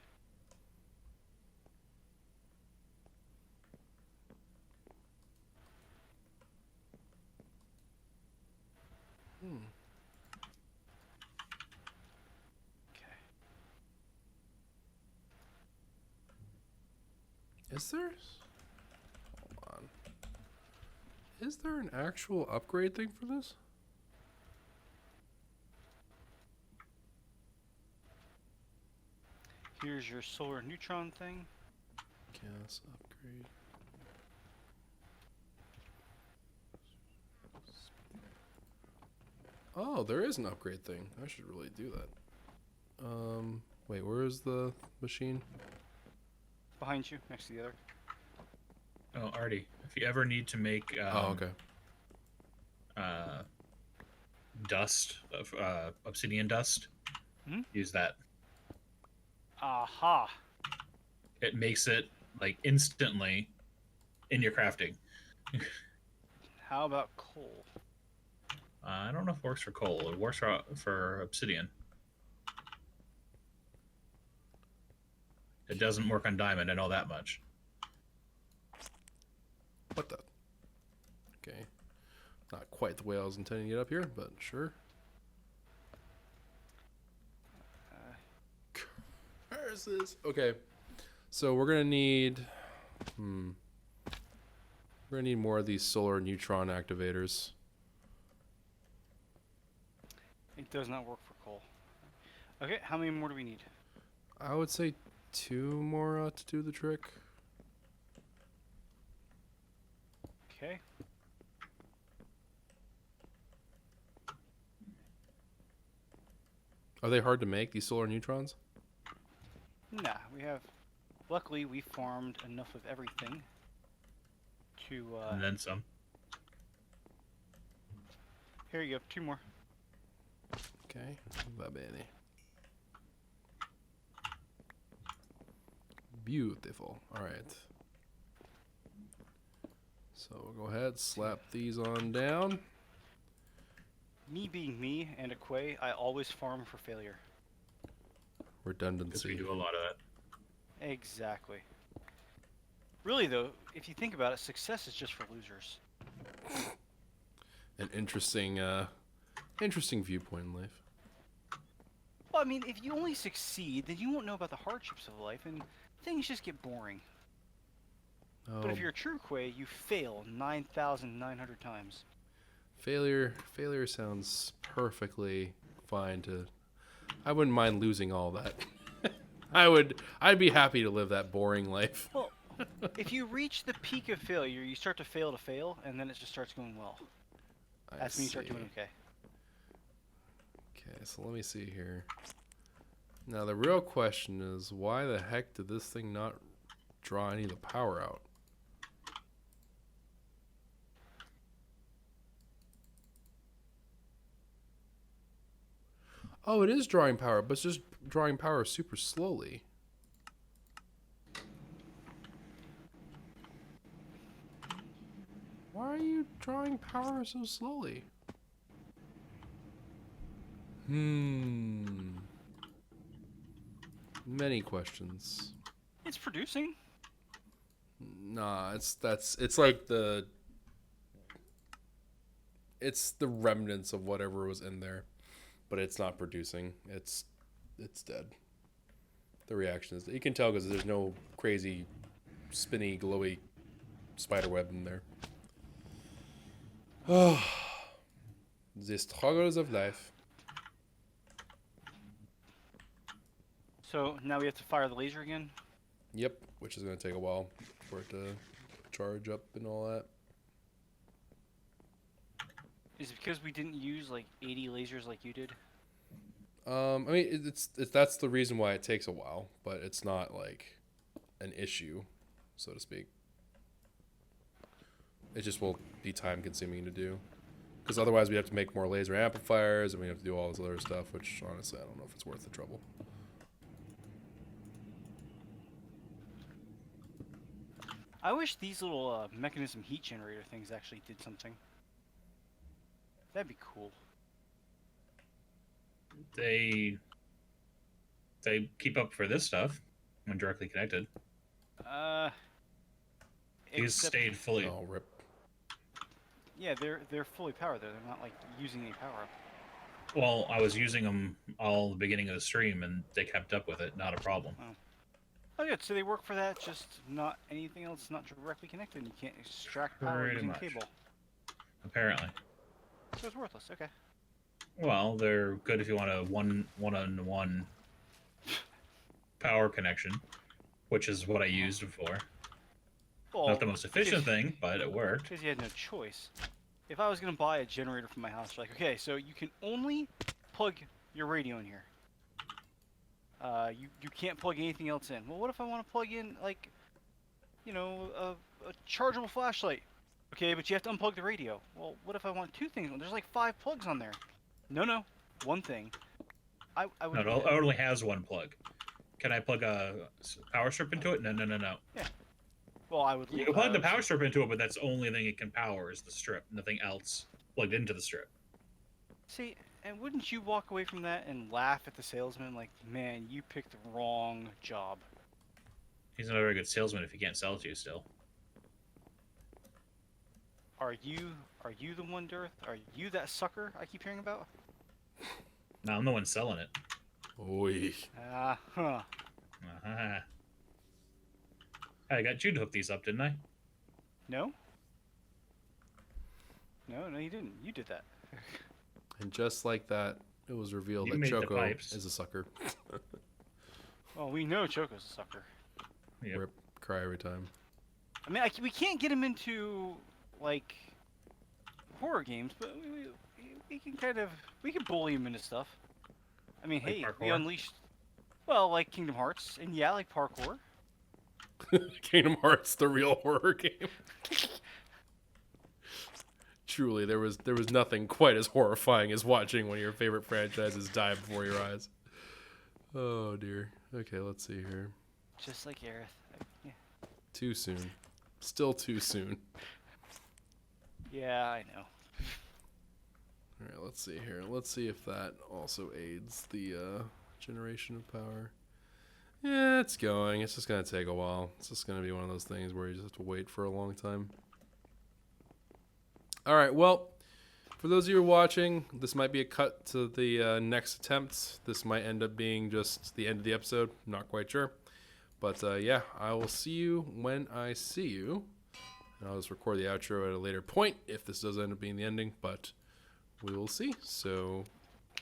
Okay. Is there? Hold on. Is there an actual upgrade thing for this? Here's your solar neutron thing. Gas upgrade. Oh, there is an upgrade thing. I should really do that. Wait, where is the machine? Behind you, next to the other. Oh, Artie, if you ever need to make Oh, okay. Dust, obsidian dust, use that. Aha! It makes it like instantly in your crafting. How about coal? I don't know if it works for coal. It works for obsidian. It doesn't work on diamond, I know that much. What the? Okay. Not quite the way I was intending to get up here, but sure. Curses. Okay. So we're gonna need we're gonna need more of these solar neutron activators. It does not work for coal. Okay, how many more do we need? I would say 2 more to do the trick. Okay. Are they hard to make, these solar neutrons? Nah, we have. Luckily, we farmed enough of everything to. And then some. Here you go. 2 more. Okay, va bene. Beautiful. All right. So we'll go ahead, slap these on down. Me being me and a Quay, I always farm for failure. Because Redundancy. we do a lot of that. Exactly. Really, though, if you think about it, success is just for losers. An interesting, interesting viewpoint in life. Well, I mean, if you only succeed, then you won't know about the hardships of life, and things just get boring. Oh, But if you're a true Quay, you fail 9,900 times. failure sounds perfectly fine to. I wouldn't mind losing all that. I'd be happy to live that boring life. Well, if you reach the peak of failure, you start to fail, and then it just starts going well. That's when you start doing okay. Okay, so let me see here. Now the real question is, why the heck did this thing not draw any of the power out? Oh, it is drawing power, but it's just drawing power super slowly. Why are you drawing power so slowly? Many questions. It's producing. Nah, it's like it's the remnants of whatever was in there, but it's not producing. It's dead. The reaction is, you can tell because there's no crazy spinny glowy spider web in there. Oh, the struggles of life. So now we have to fire the laser again. Yep, which is going to take a while for it to charge up and all that. Is it because we didn't use like 80 lasers like you did? I mean, it's that's the reason why it takes a while, but it's not like an issue, so to speak. It just will be time consuming to do, because otherwise we have to make more laser amplifiers and we have to do all this other stuff, which honestly I don't know if it's worth the trouble. I wish these little Mekanism heat generator things actually did something. That'd be cool. They keep up for this stuff when directly connected. These Except- stayed fully. Oh, rip. Yeah, they're fully powered though. They're not like using any power up. Well, I was using them all the beginning of the stream, and they kept up with it. Not a problem. Oh yeah, so they work for that, just not anything else, not directly connected. You can't extract power Pretty using much. cable. Apparently. So it's worthless. Okay. Well, they're good if you want a one-on-one power connection, which is what I used before. Well, Not the most efficient thing, but it worked. Because you had no choice. If I was gonna buy a generator for my house, like, okay, so you can only plug your radio in here. You can't plug anything else in. Well, what if I want to plug in, like, you know, a chargeable flashlight? Okay, but you have to unplug the radio. Well, what if I want 2 things? There's like 5 plugs on there. No, 1 thing. I would. No, it only has one plug. Can I plug a power strip into it? No. Yeah. Well, I would. You can plug the power strip into it, but that's the only thing it can power is the strip. Nothing else plugged into the strip. See, and wouldn't you walk away from that and laugh at the salesman like, man, you picked the wrong job? He's not a very good salesman if he can't sell it to you still. Are you the one, Dearth? Are you that sucker I keep hearing about? No, I'm the one selling it. Oy. Huh. Uh-huh. I got you to hook these up, didn't I? No, you didn't. You did that. And just like that, it was revealed You that made the Choco pipes. is a sucker. Well, we know Choco's a sucker. Yep. Rip, cry every time. I mean, we can't get him into, like, horror games, but we can bully him into stuff. I mean, Like hey, we parkour? unleashed, well, like Kingdom Hearts, and yeah, like parkour. Kingdom Hearts, the real horror game. Truly, there was nothing quite as horrifying as watching one of your favorite franchises die before your eyes. Oh dear. Okay, let's see here. Just like Aerith. Yeah. Too soon. Still too soon. Yeah, I know. All right, let's see here. Let's see if that also aids the generation of power. Yeah, it's going. It's just going to take a while. It's just going to be one of those things where you just have to wait for a long time. All right, well, for those of you who are watching, this might be a cut to the next attempt. This might end up being just the end of the episode. I'm not quite sure. But yeah, I will see you when I see you. And I'll just record the outro at a later point if this does end up being the ending, but we will see. So,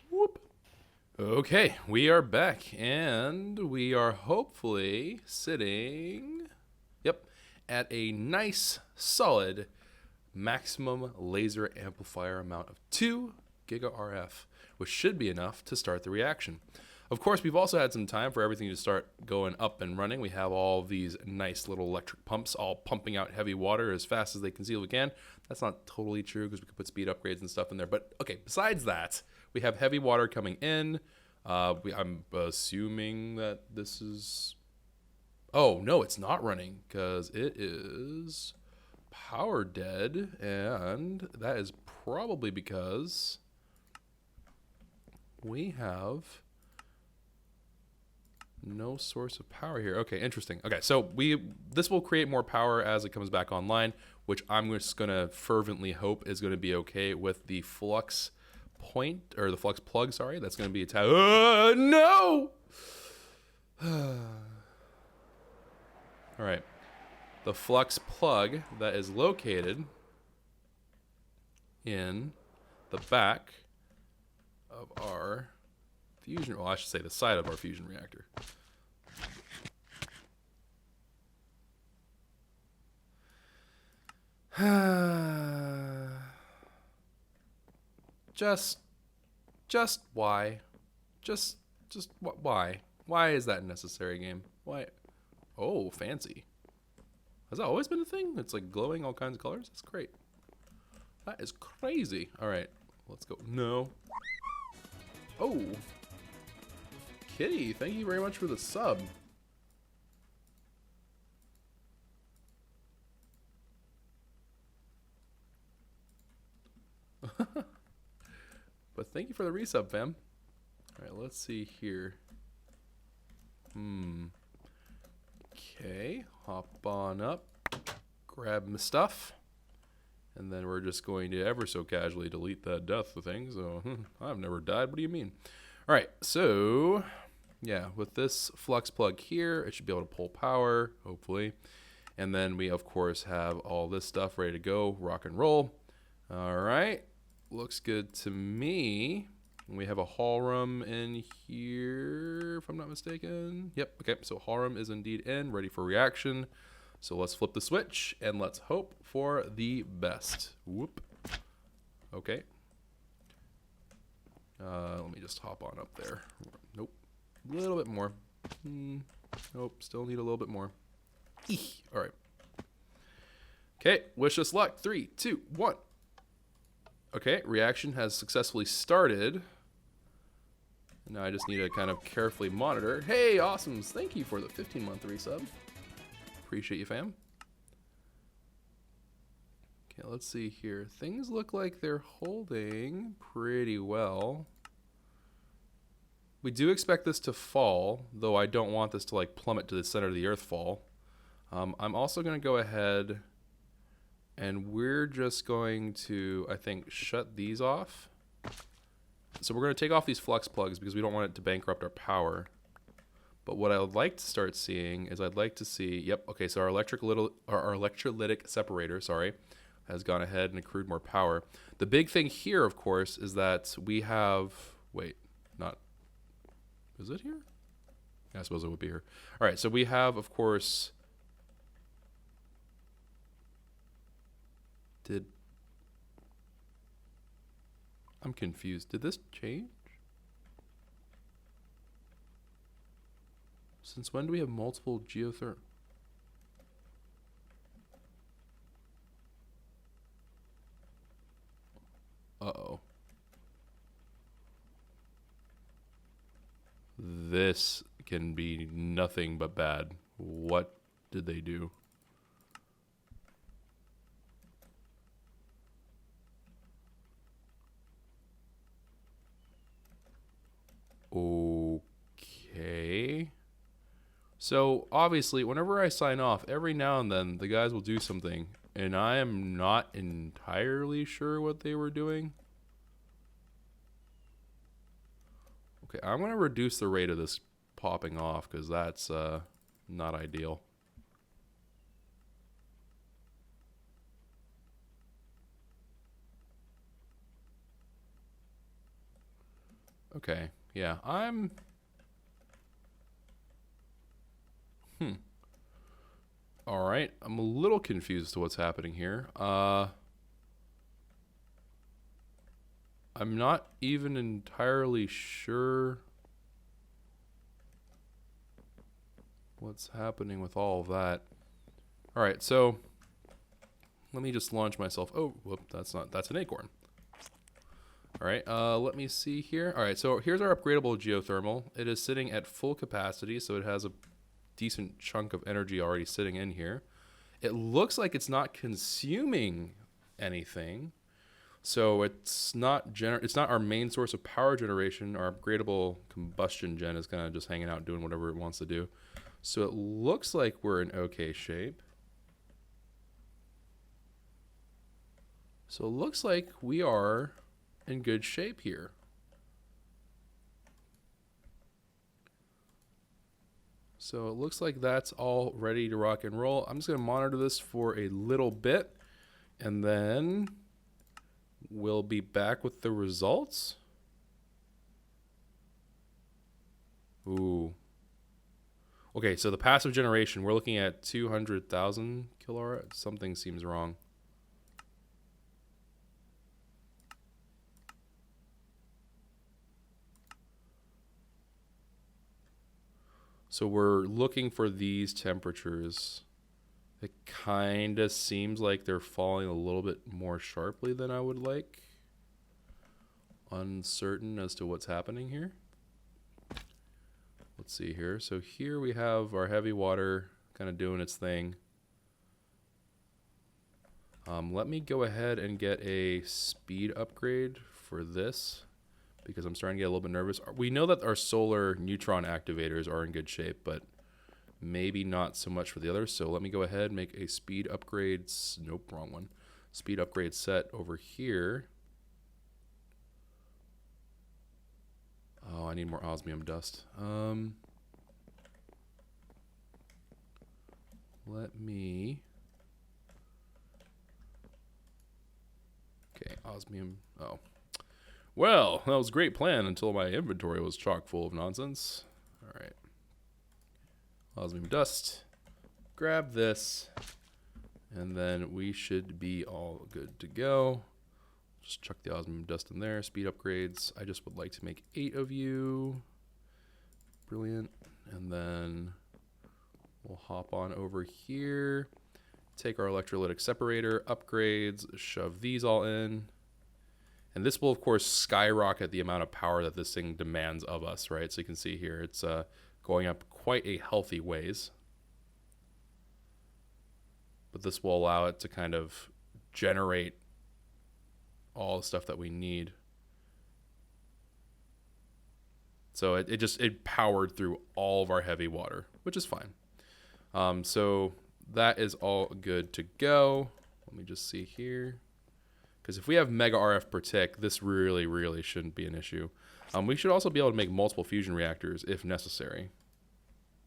whoop. Okay, we are back, and we are hopefully sitting, at a nice, solid maximum laser amplifier amount of 2 giga RF, which should be enough to start the reaction. Of course, we've also had some time for everything to start going up and running. We have all these nice little electric pumps all pumping out heavy water as fast as they conceivably can. That's not totally true because we could put speed upgrades and stuff in there. But okay, besides that, we have heavy water coming in. I'm assuming that this is... Oh, no, it's not running because it is power dead. And that is probably because we have... no source of power here. Okay, interesting. Okay, so this will create more power as it comes back online, which I'm just gonna fervently hope is gonna be okay with the flux point, or the flux plug, sorry. That's gonna be no! All right. The flux plug that is located in the back of our fusion, well, I should say the side of our fusion reactor. Just why? Just why? Why is that necessary, game? Why? Oh, fancy. Has that always been a thing? It's like glowing all kinds of colors? That's great. That is crazy. All right, let's go. No. Oh. Kitty, thank you very much for the sub. But thank you for the resub, fam. Alright, let's see here. Okay, hop on up, grab my stuff, and then we're just going to ever so casually delete that death thing. So, I've never died. What do you mean? Alright, so... yeah, with this flux plug here, it should be able to pull power, hopefully. And then we, of course, have all this stuff ready to go, rock and roll. All right, looks good to me. We have a hall room in here, if I'm not mistaken. Yep, okay, so hall room is indeed in, ready for reaction. So let's flip the switch, and let's hope for the best. Whoop. Okay. Let me just hop on up there. Nope. A little bit more. Nope, still need a little bit more. Eek. All right. Okay, wish us luck. 3, 2, 1. Okay, reaction has successfully started. Now I just need to kind of carefully monitor. Hey, awesomes. Thank you for the 15-month resub. Appreciate you, fam. Okay, let's see here. Things look like they're holding pretty well. We do expect this to fall, though I don't want this to like plummet to the center of the earth fall. I'm also going to go ahead and we're just going to, I think, shut these off. So we're going to take off these flux plugs because we don't want it to bankrupt our power. But what I would like to start seeing is I'd like to see, yep, okay, so our electrolytic separator, sorry, has gone ahead and accrued more power. The big thing here, of course, is that we have, wait, not, is it here? Yeah, I suppose it would be here. All right, so we have, of course, I'm confused. Did this change? Since when do we have multiple geothermal? Uh-oh. This can be nothing but bad. What did they do? Okay. So, obviously, whenever I sign off, every now and then, the guys will do something, and I am not entirely sure what they were doing. Okay, I'm going to reduce the rate of this popping off, because that's not ideal. Okay, yeah, I'm... Alright, I'm a little confused to what's happening here. I'm not even entirely sure what's happening with all of that. Alright, so let me just launch myself. Oh, whoop, that's an acorn. Alright, let me see here. Alright, so here's our upgradable geothermal. It is sitting at full capacity, so it has a decent chunk of energy already sitting in here. It looks like it's not consuming anything, so it's not our main source of power generation. Our upgradable combustion gen is kind of just hanging out doing whatever it wants to do. So it looks like we're in okay shape. So it looks like we are in good shape here. So it looks like that's all ready to rock and roll. I'm just going to monitor this for a little bit, and then we'll be back with the results. Ooh. Okay, so the passive generation, we're looking at 200,000 kilowatt. Something seems wrong. So we're looking for these temperatures. It kind of seems like they're falling a little bit more sharply than I would like. Uncertain as to what's happening here. Let's see here. So here we have our heavy water kind of doing its thing. Let me go ahead and get a speed upgrade for this, because I'm starting to get a little bit nervous. We know that our solar neutron activators are in good shape, but maybe not so much for the others. So let me go ahead and make a speed upgrade. Nope, wrong one. Speed upgrade set over here. Oh, I need more osmium dust. Let me... Okay, osmium... Oh. Well, that was a great plan until my inventory was chock full of nonsense. Alright. Osmium dust. Grab this. And then we should be all good to go. Just chuck the osmium dust in there. Speed upgrades. I just would like to make 8 of you. Brilliant. And then we'll hop on over here. Take our electrolytic separator. Upgrades. Shove these all in. And this will, of course, skyrocket the amount of power that this thing demands of us, right? So you can see here, it's going up quite a healthy ways. But this will allow it to kind of generate all the stuff that we need. So it powered through all of our heavy water, which is fine. So that is all good to go. Let me just see here. Because if we have mega RF per tick, this really, really shouldn't be an issue. We should also be able to make multiple fusion reactors if necessary,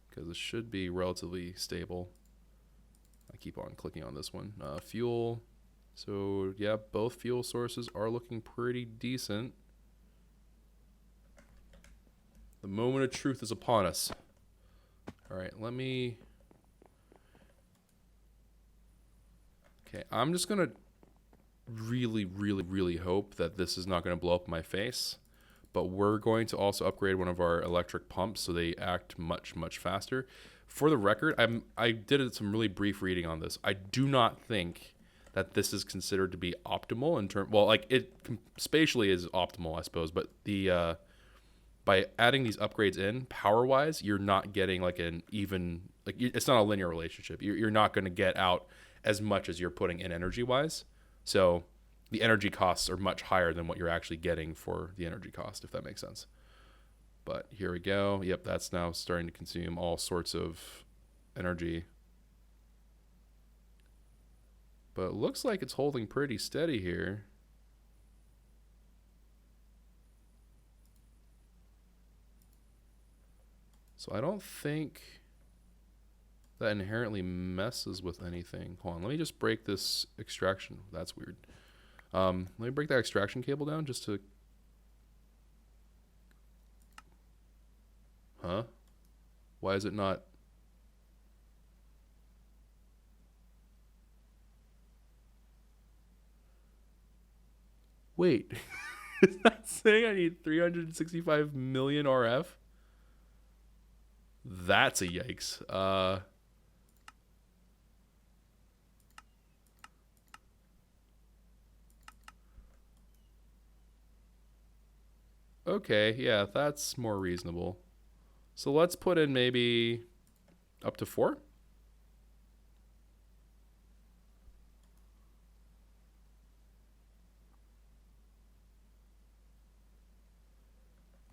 because it should be relatively stable. I keep on clicking on this one. Fuel. So, yeah, both fuel sources are looking pretty decent. The moment of truth is upon us. All right, let me... Okay, I'm just going to really, really, really hope that this is not going to blow up in my face. But we're going to also upgrade one of our electric pumps so they act much, much faster. For the record, I did some really brief reading on this. I do not think that this is considered to be optimal in term. Well, like spatially is optimal, I suppose, but the by adding these upgrades in power wise, you're not getting like an even, like it's not a linear relationship. You're not going to get out as much as you're putting in energy wise. So the energy costs are much higher than what you're actually getting for the energy cost, if that makes sense. But here we go. Yep, that's now starting to consume all sorts of energy. But it looks like it's holding pretty steady here. So I don't think that inherently messes with anything. Hold on, let me just break this extraction. That's weird. Let me break that extraction cable down just to... Huh? Why is it not... Wait. Is that saying I need 365 million RF? That's a yikes. Okay, yeah, that's more reasonable. So let's put in maybe up to 4.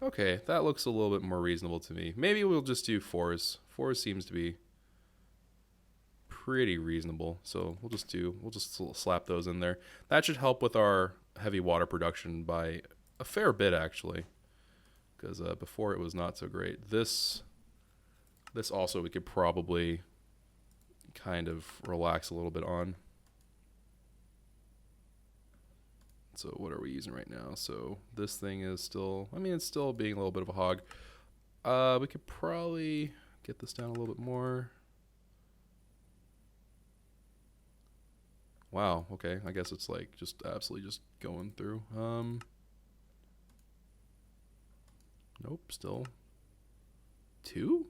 Okay, that looks a little bit more reasonable to me. Maybe we'll just do 4s. 4s seems to be pretty reasonable. So we'll just slap those in there. That should help with our heavy water production by a fair bit, actually. Because before it was not so great. This also we could probably kind of relax a little bit on. So what are we using right now? So this thing is still, I mean, it's still being a little bit of a hog. We could probably get this down a little bit more. Wow, okay. I guess it's like just absolutely just going through. Nope, still 2?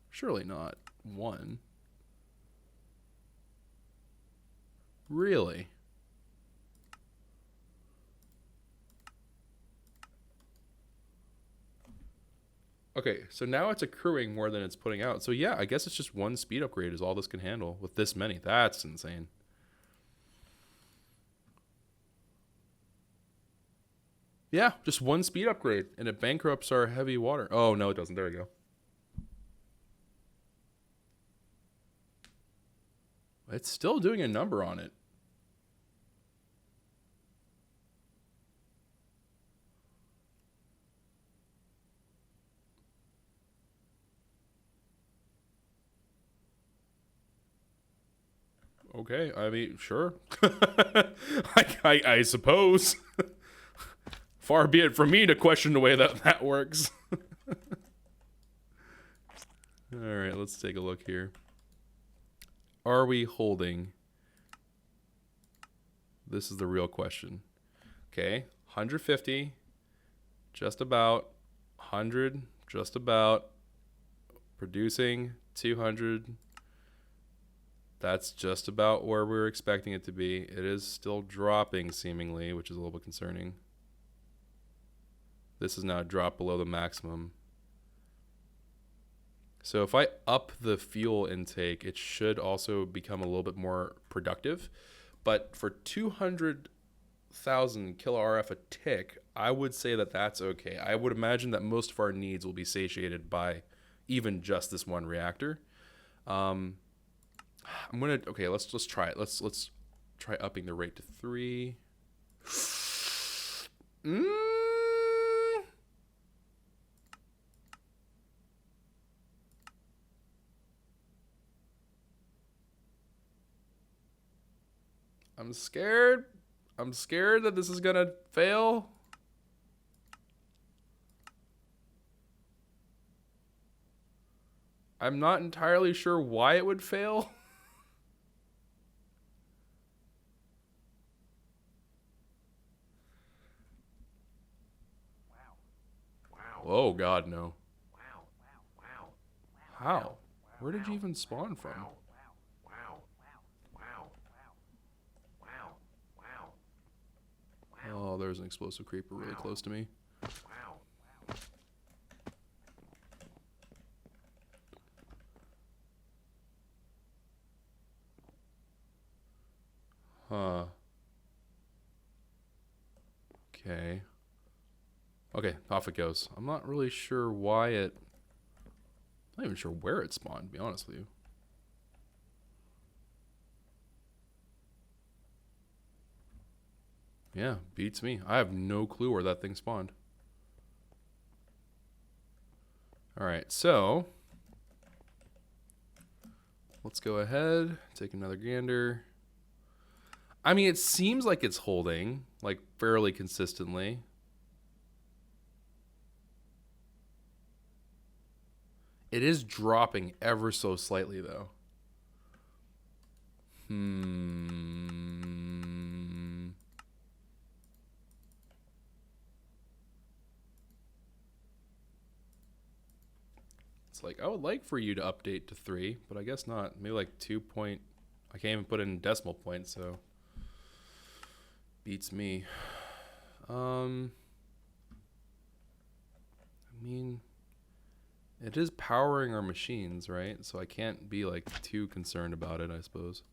Surely not 1. Really? Okay, so now it's accruing more than it's putting out. So yeah, I guess it's just 1 speed upgrade is all this can handle with this many. That's insane. Yeah, just 1 speed upgrade, and it bankrupts our heavy water. Oh, no, it doesn't. There we go. It's still doing a number on it. Okay, I mean, sure. I suppose. Far be it from me to question the way that works. All right, let's take a look here. Are we holding? This is the real question. Okay, 150, just about. 100, just about. Producing 200. That's just about where we were expecting it to be. It is still dropping seemingly, which is a little bit concerning. This is now dropped below the maximum. So if I up the fuel intake, it should also become a little bit more productive. But for 200,000 kilo RF a tick, I would say that that's okay. I would imagine that most of our needs will be satiated by even just this one reactor. Let's try it. Let's try upping the rate to 3. I'm scared. I'm scared that this is gonna fail. I'm not entirely sure why it would fail. Oh God, no. How? Where did you even spawn from? Oh, there's an explosive creeper really close to me. Huh. Okay. Okay, off it goes. I'm not really sure why it... I'm not even sure where it spawned, to be honest with you. Yeah, beats me. I have no clue where that thing spawned. Alright, so... let's go ahead, take another gander. I mean, it seems like it's holding, like, fairly consistently. It is dropping ever so slightly, though. It's like, I would like for you to update to 3, but I guess not. Maybe like 2 point... I can't even put in decimal points, so... beats me. I mean, it is powering our machines, right? So I can't be like too concerned about it, I suppose.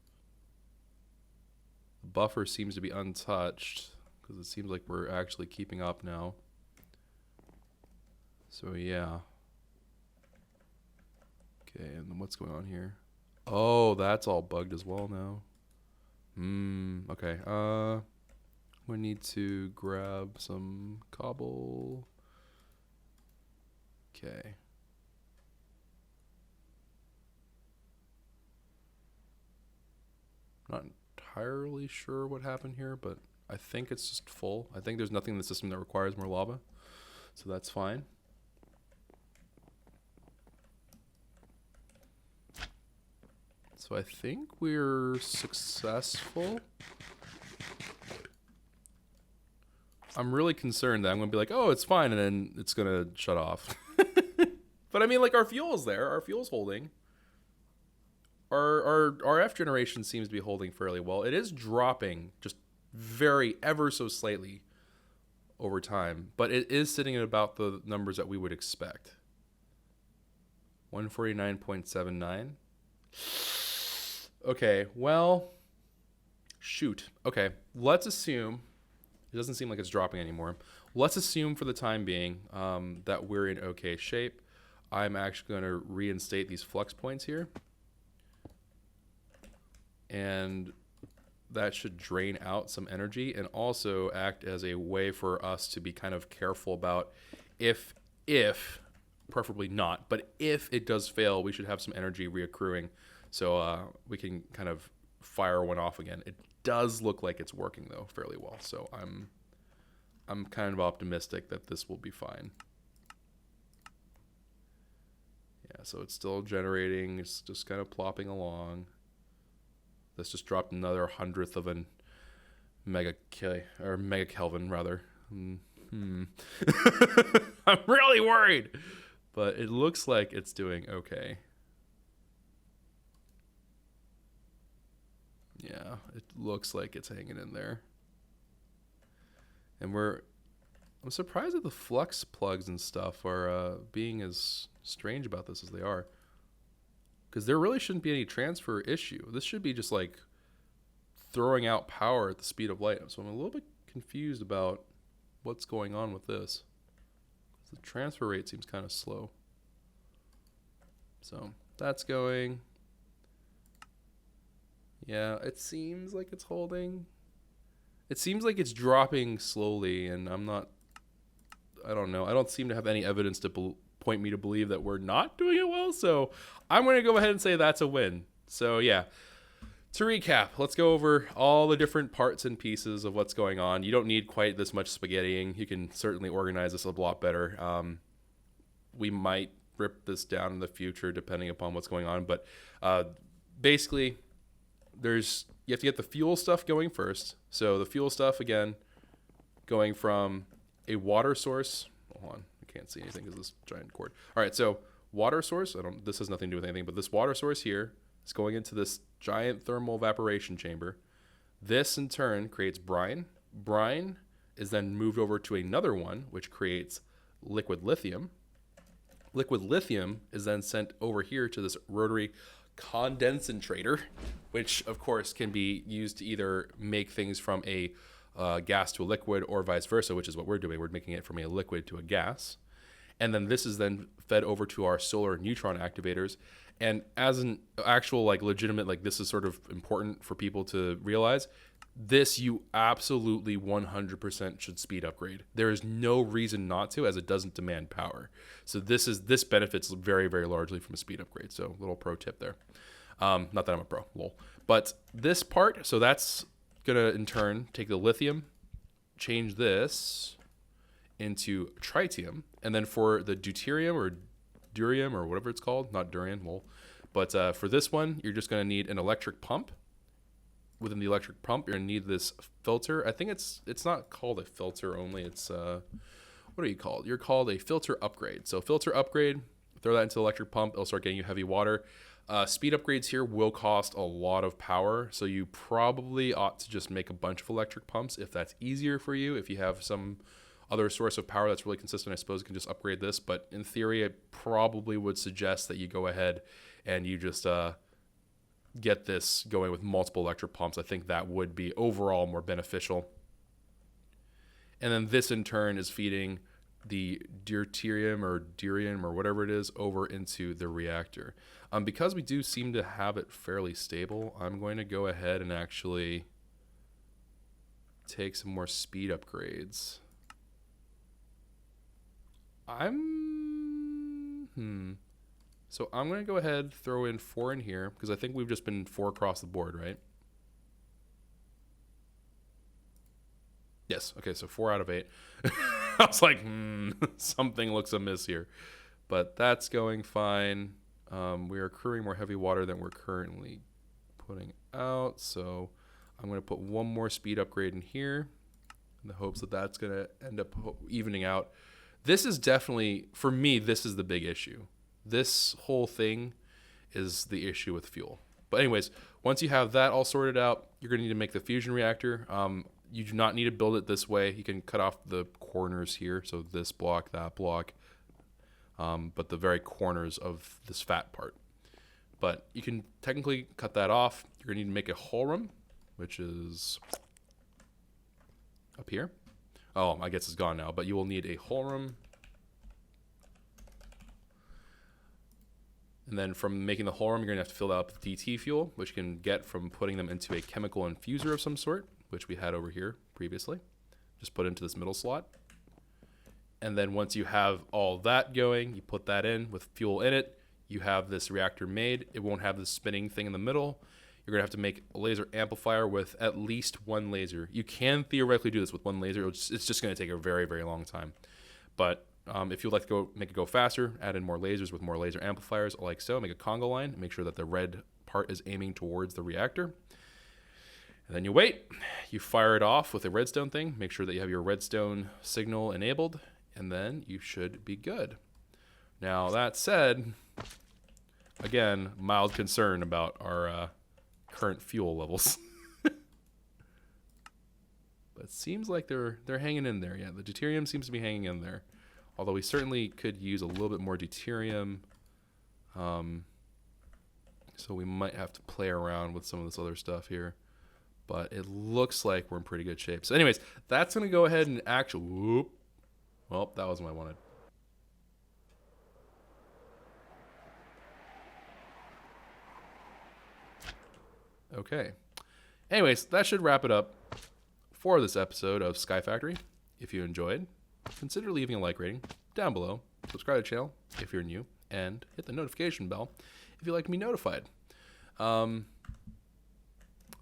The buffer seems to be untouched because it seems like we're actually keeping up now. So yeah. Okay, and then what's going on here? Oh, that's all bugged as well now. Okay. We need to grab some cobble. Okay. Not entirely sure what happened here, but I think it's just full. I think there's nothing in the system that requires more lava, so that's fine. So I think we're successful. I'm really concerned that I'm going to be like, oh, it's fine, and then it's going to shut off. But I mean, like, our fuel's there. Our fuel's holding. Our RF generation seems to be holding fairly well. It is dropping just ever so slightly over time, but it is sitting at about the numbers that we would expect. 149.79. Okay, well, shoot. Okay, let's assume... it doesn't seem like it's dropping anymore. Let's assume for the time being that we're in okay shape. I'm actually going to reinstate these flux points here. And that should drain out some energy and also act as a way for us to be kind of careful about if preferably not, but if it does fail, we should have some energy reaccruing so we can kind of fire one off again. It does look like it's working though fairly well, so I'm kind of optimistic that this will be fine. Yeah, so it's still generating. It's just kind of plopping along. This just dropped another 100th of a mega Kelvin rather. I'm really worried, but it looks like it's doing okay. Yeah, it looks like it's hanging in there. And I'm surprised that the flux plugs and stuff are being as strange about this as they are. Because there really shouldn't be any transfer issue. This should be just like throwing out power at the speed of light. So I'm a little bit confused about what's going on with this. The transfer rate seems kind of slow. So that's going. Yeah, it seems like it's holding. It seems like it's dropping slowly, and I don't know. I don't seem to have any evidence to point me to believe that we're not doing it well, so I'm going to go ahead and say that's a win. So yeah, to recap, let's go over all the different parts and pieces of what's going on. You don't need quite this much spaghettiing. You can certainly organize this a lot better. We might rip this down in the future depending upon what's going on, but basically you have to get the fuel stuff going first. So the fuel stuff, again, going from a water source. Hold on, I can't see anything because of this giant cord. All right, so water source. This has nothing to do with anything, but this water source here is going into this giant thermal evaporation chamber. This in turn creates brine. Brine is then moved over to another one, which creates liquid lithium. Liquid lithium is then sent over here to this rotary condensator, which of course can be used to either make things from a gas to a liquid or vice versa, which is what we're doing. We're making it from a liquid to a gas. And then this is then fed over to our solar neutron activators. And as an actual, like, legitimate, like, this is sort of important for people to realize, this you absolutely 100% should speed upgrade. There is no reason not to, as it doesn't demand power. So this benefits very, very largely from a speed upgrade. So little pro tip there. Not that I'm a pro, lol. But this part, so that's going to in turn take the lithium, change this into tritium, and then for the deuterium or durium or whatever it's called, not durian, lol. But for this one, you're just going to need an electric pump. Within the electric pump, you're going to need this filter. I think it's not called a filter only. It's what are you called? You're called a filter upgrade. So filter upgrade, throw that into the electric pump. It'll start getting you heavy water. Speed upgrades here will cost a lot of power, so you probably ought to just make a bunch of electric pumps if that's easier for you. If you have some other source of power that's really consistent, I suppose you can just upgrade this. But in theory, I probably would suggest that you go ahead and you just get this going with multiple electric pumps. I think that would be overall more beneficial. And then this in turn is feeding the deuterium or whatever it is over into the reactor. Because we do seem to have it fairly stable, I'm going to go ahead and actually take some more speed upgrades. So I'm going to go ahead, throw in 4 in here, because I think we've just been 4 across the board, right? Yes. Okay, so 4 out of 8. I was like, something looks amiss here. But that's going fine. We are accruing more heavy water than we're currently putting out. So I'm going to put 1 more speed upgrade in here in the hopes that that's going to end up evening out. This is definitely, for me, this is the big issue. This whole thing is the issue with fuel. But anyways, once you have that all sorted out, you're going to need to make the fusion reactor. You do not need to build it this way. You can cut off the corners here. So this block, that block. But the very corners of this fat part. But you can technically cut that off. You're going to need to make a hull room, which is up here. Oh, I guess it's gone now. But you will need a hull room. And then from making the hull room, you're going to have to fill that up with DT fuel, which you can get from putting them into a chemical infuser of some sort, which we had over here previously. Just put into this middle slot. And then once you have all that going, you put that in with fuel in it. You have this reactor made. It won't have this spinning thing in the middle. You're going to have to make a laser amplifier with at least 1 laser. You can theoretically do this with 1 laser. It's just going to take a very, very long time. But if you'd like to make it go faster, add in more lasers with more laser amplifiers like so. Make a Conga line. Make sure that the red part is aiming towards the reactor. And then you wait. You fire it off with a redstone thing. Make sure that you have your redstone signal enabled. And then you should be good. Now, that said, again, mild concern about our current fuel levels. But it seems like they're hanging in there. Yeah, the deuterium seems to be hanging in there. Although we certainly could use a little bit more deuterium. So we might have to play around with some of this other stuff here. But it looks like we're in pretty good shape. So anyways, that's going to go ahead and actually... Whoop. Well, that wasn't what I wanted. Okay. Anyways, that should wrap it up for this episode of Sky Factory. If you enjoyed, consider leaving a like rating down below. Subscribe to the channel if you're new, and hit the notification bell if you'd like to be notified. I'm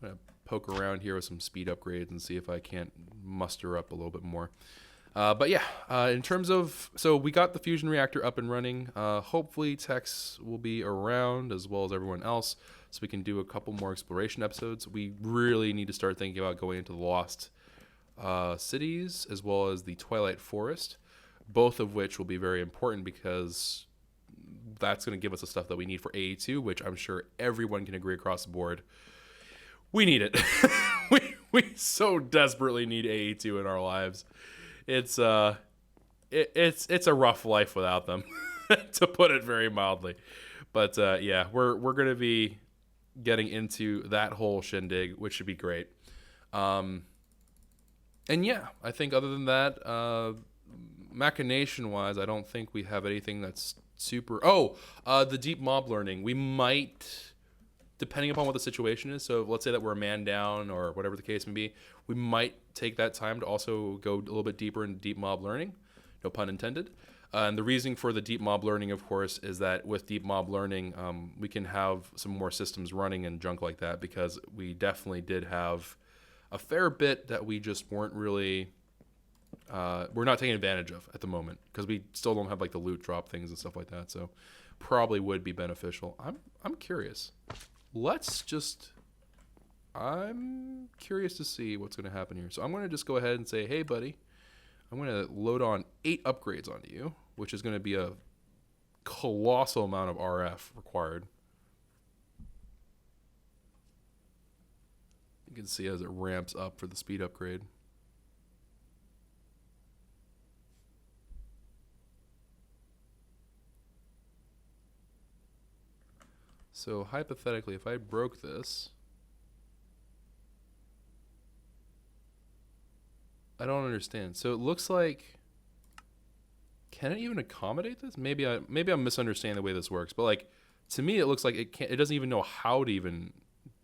going to poke around here with some speed upgrades and see if I can't muster up a little bit more. But yeah, in terms of, so we got the fusion reactor up and running. Hopefully Tex will be around as well as everyone else, so we can do a couple more exploration episodes. We really need to start thinking about going into the Lost Cities as well as the Twilight Forest, both of which will be very important because that's going to give us the stuff that we need for AE2, which I'm sure everyone can agree across the board. We need it. We so desperately need AE2 in our lives. It's it's a rough life without them, to put it very mildly. But yeah, we're gonna be getting into that whole shindig, which should be great. And yeah, I think other than that, machination wise, I don't think we have anything that's super. Oh, the deep mob learning. We might, depending upon what the situation is. So let's say that we're a man down or whatever the case may be, we might take that time to also go a little bit deeper into deep mob learning. No pun intended. And the reason for the deep mob learning, of course, is that with deep mob learning, we can have some more systems running and junk like that, because we definitely did have a fair bit that we just weren't really, we're not taking advantage of at the moment, because we still don't have like the loot drop things and stuff like that. So probably would be beneficial. I'm curious. I'm curious to see what's going to happen here. So I'm going to just go ahead and say, hey, buddy, I'm going to load on 8 upgrades onto you, which is going to be a colossal amount of RF required. You can see as it ramps up for the speed upgrade. So hypothetically, if I broke this, I don't understand. So it looks like, can it even accommodate this? Maybe I'm misunderstanding the way this works, but like, to me it looks like it doesn't even know how to even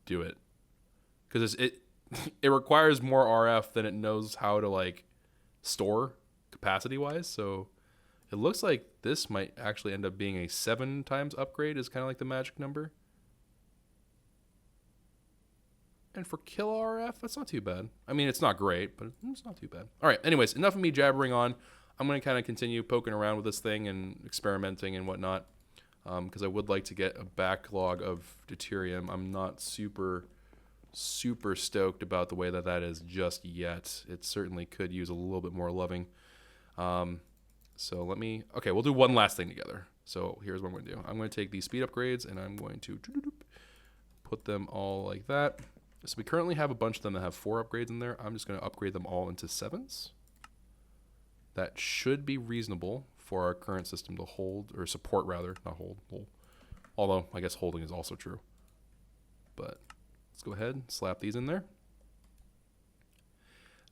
do it, because it requires more RF than it knows how to like store capacity wise. So it looks like this might actually end up being a 7 times upgrade, is kind of like the magic number. And for kill RF, that's not too bad. I mean, it's not great, but it's not too bad. All right, anyways, enough of me jabbering on. I'm going to kind of continue poking around with this thing and experimenting and whatnot, because I would like to get a backlog of deuterium. I'm not super stoked about the way that is just yet. It certainly could use a little bit more loving. So we'll do one last thing together. So here's what I'm going to do. I'm going to take these speed upgrades and I'm going to put them all like that. So we currently have a bunch of them that have 4 upgrades in there. I'm just going to upgrade them all into 7s. That should be reasonable for our current system to hold, or support rather, not hold. Although I guess holding is also true. But let's go ahead and slap these in there.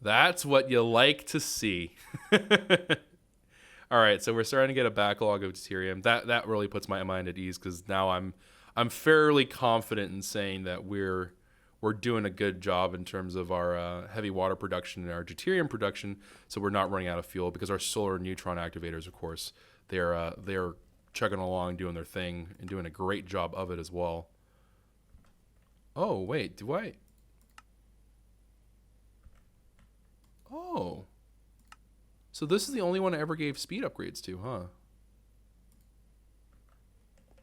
That's what you like to see. All right, so we're starting to get a backlog of deuterium. That really puts my mind at ease, because now I'm fairly confident in saying that we're doing a good job in terms of our heavy water production and our deuterium production, so we're not running out of fuel, because our solar neutron activators, of course, they're chugging along, doing their thing, and doing a great job of it as well. Oh, wait, do I? Oh. So this is the only one I ever gave speed upgrades to, huh?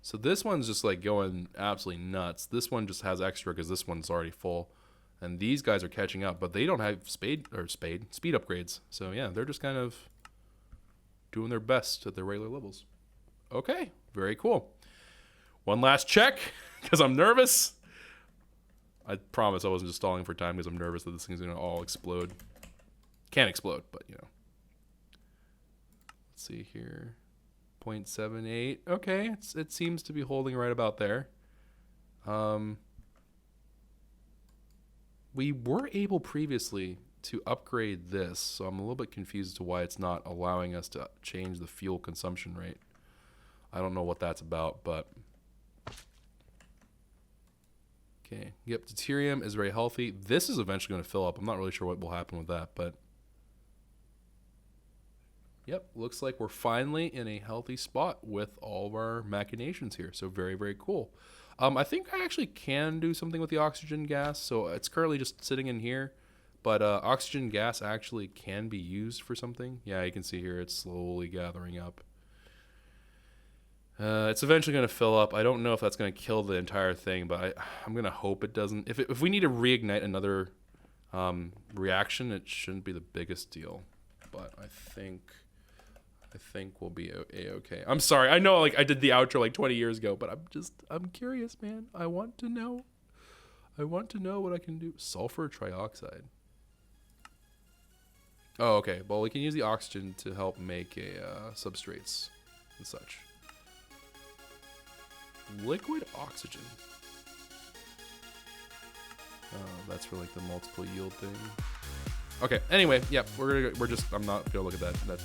So this one's just like going absolutely nuts. This one just has extra because this one's already full. And these guys are catching up, but they don't have speed upgrades. So yeah, they're just kind of doing their best at their regular levels. Okay, very cool. One last check, because I'm nervous. I promise I wasn't just stalling for time because I'm nervous that this thing's going to all explode. Can't explode, but you know. Let's see here. 0.78. Okay, it seems to be holding right about there. We were able previously to upgrade this, so I'm a little bit confused as to why it's not allowing us to change the fuel consumption rate. I don't know what that's about, but... Okay, yep, deuterium is very healthy. This is eventually going to fill up. I'm not really sure what will happen with that, but... Yep, looks like we're finally in a healthy spot with all of our machinations here. So very, very cool. I think I actually can do something with the oxygen gas. So it's currently just sitting in here. But oxygen gas actually can be used for something. Yeah, you can see here it's slowly gathering up. It's eventually going to fill up. I don't know if that's going to kill the entire thing, but I'm going to hope it doesn't. If we need to reignite another reaction, it shouldn't be the biggest deal. But I think we'll be a-okay. I'm sorry. I know, like, I did the outro like 20 years ago, but I'm curious, man. I want to know. I want to know what I can do. Sulfur trioxide. Oh, okay. Well, we can use the oxygen to help make substrates and such. Liquid oxygen. That's for like the multiple yield thing. Okay. Anyway, yeah, I'm not gonna look at that. That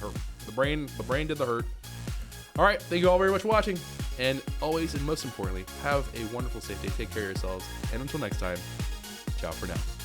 hurt. The brain did the hurt. All right. Thank you all very much for watching, and always and most importantly, have a wonderful, safe day. Take care of yourselves, and until next time, ciao for now.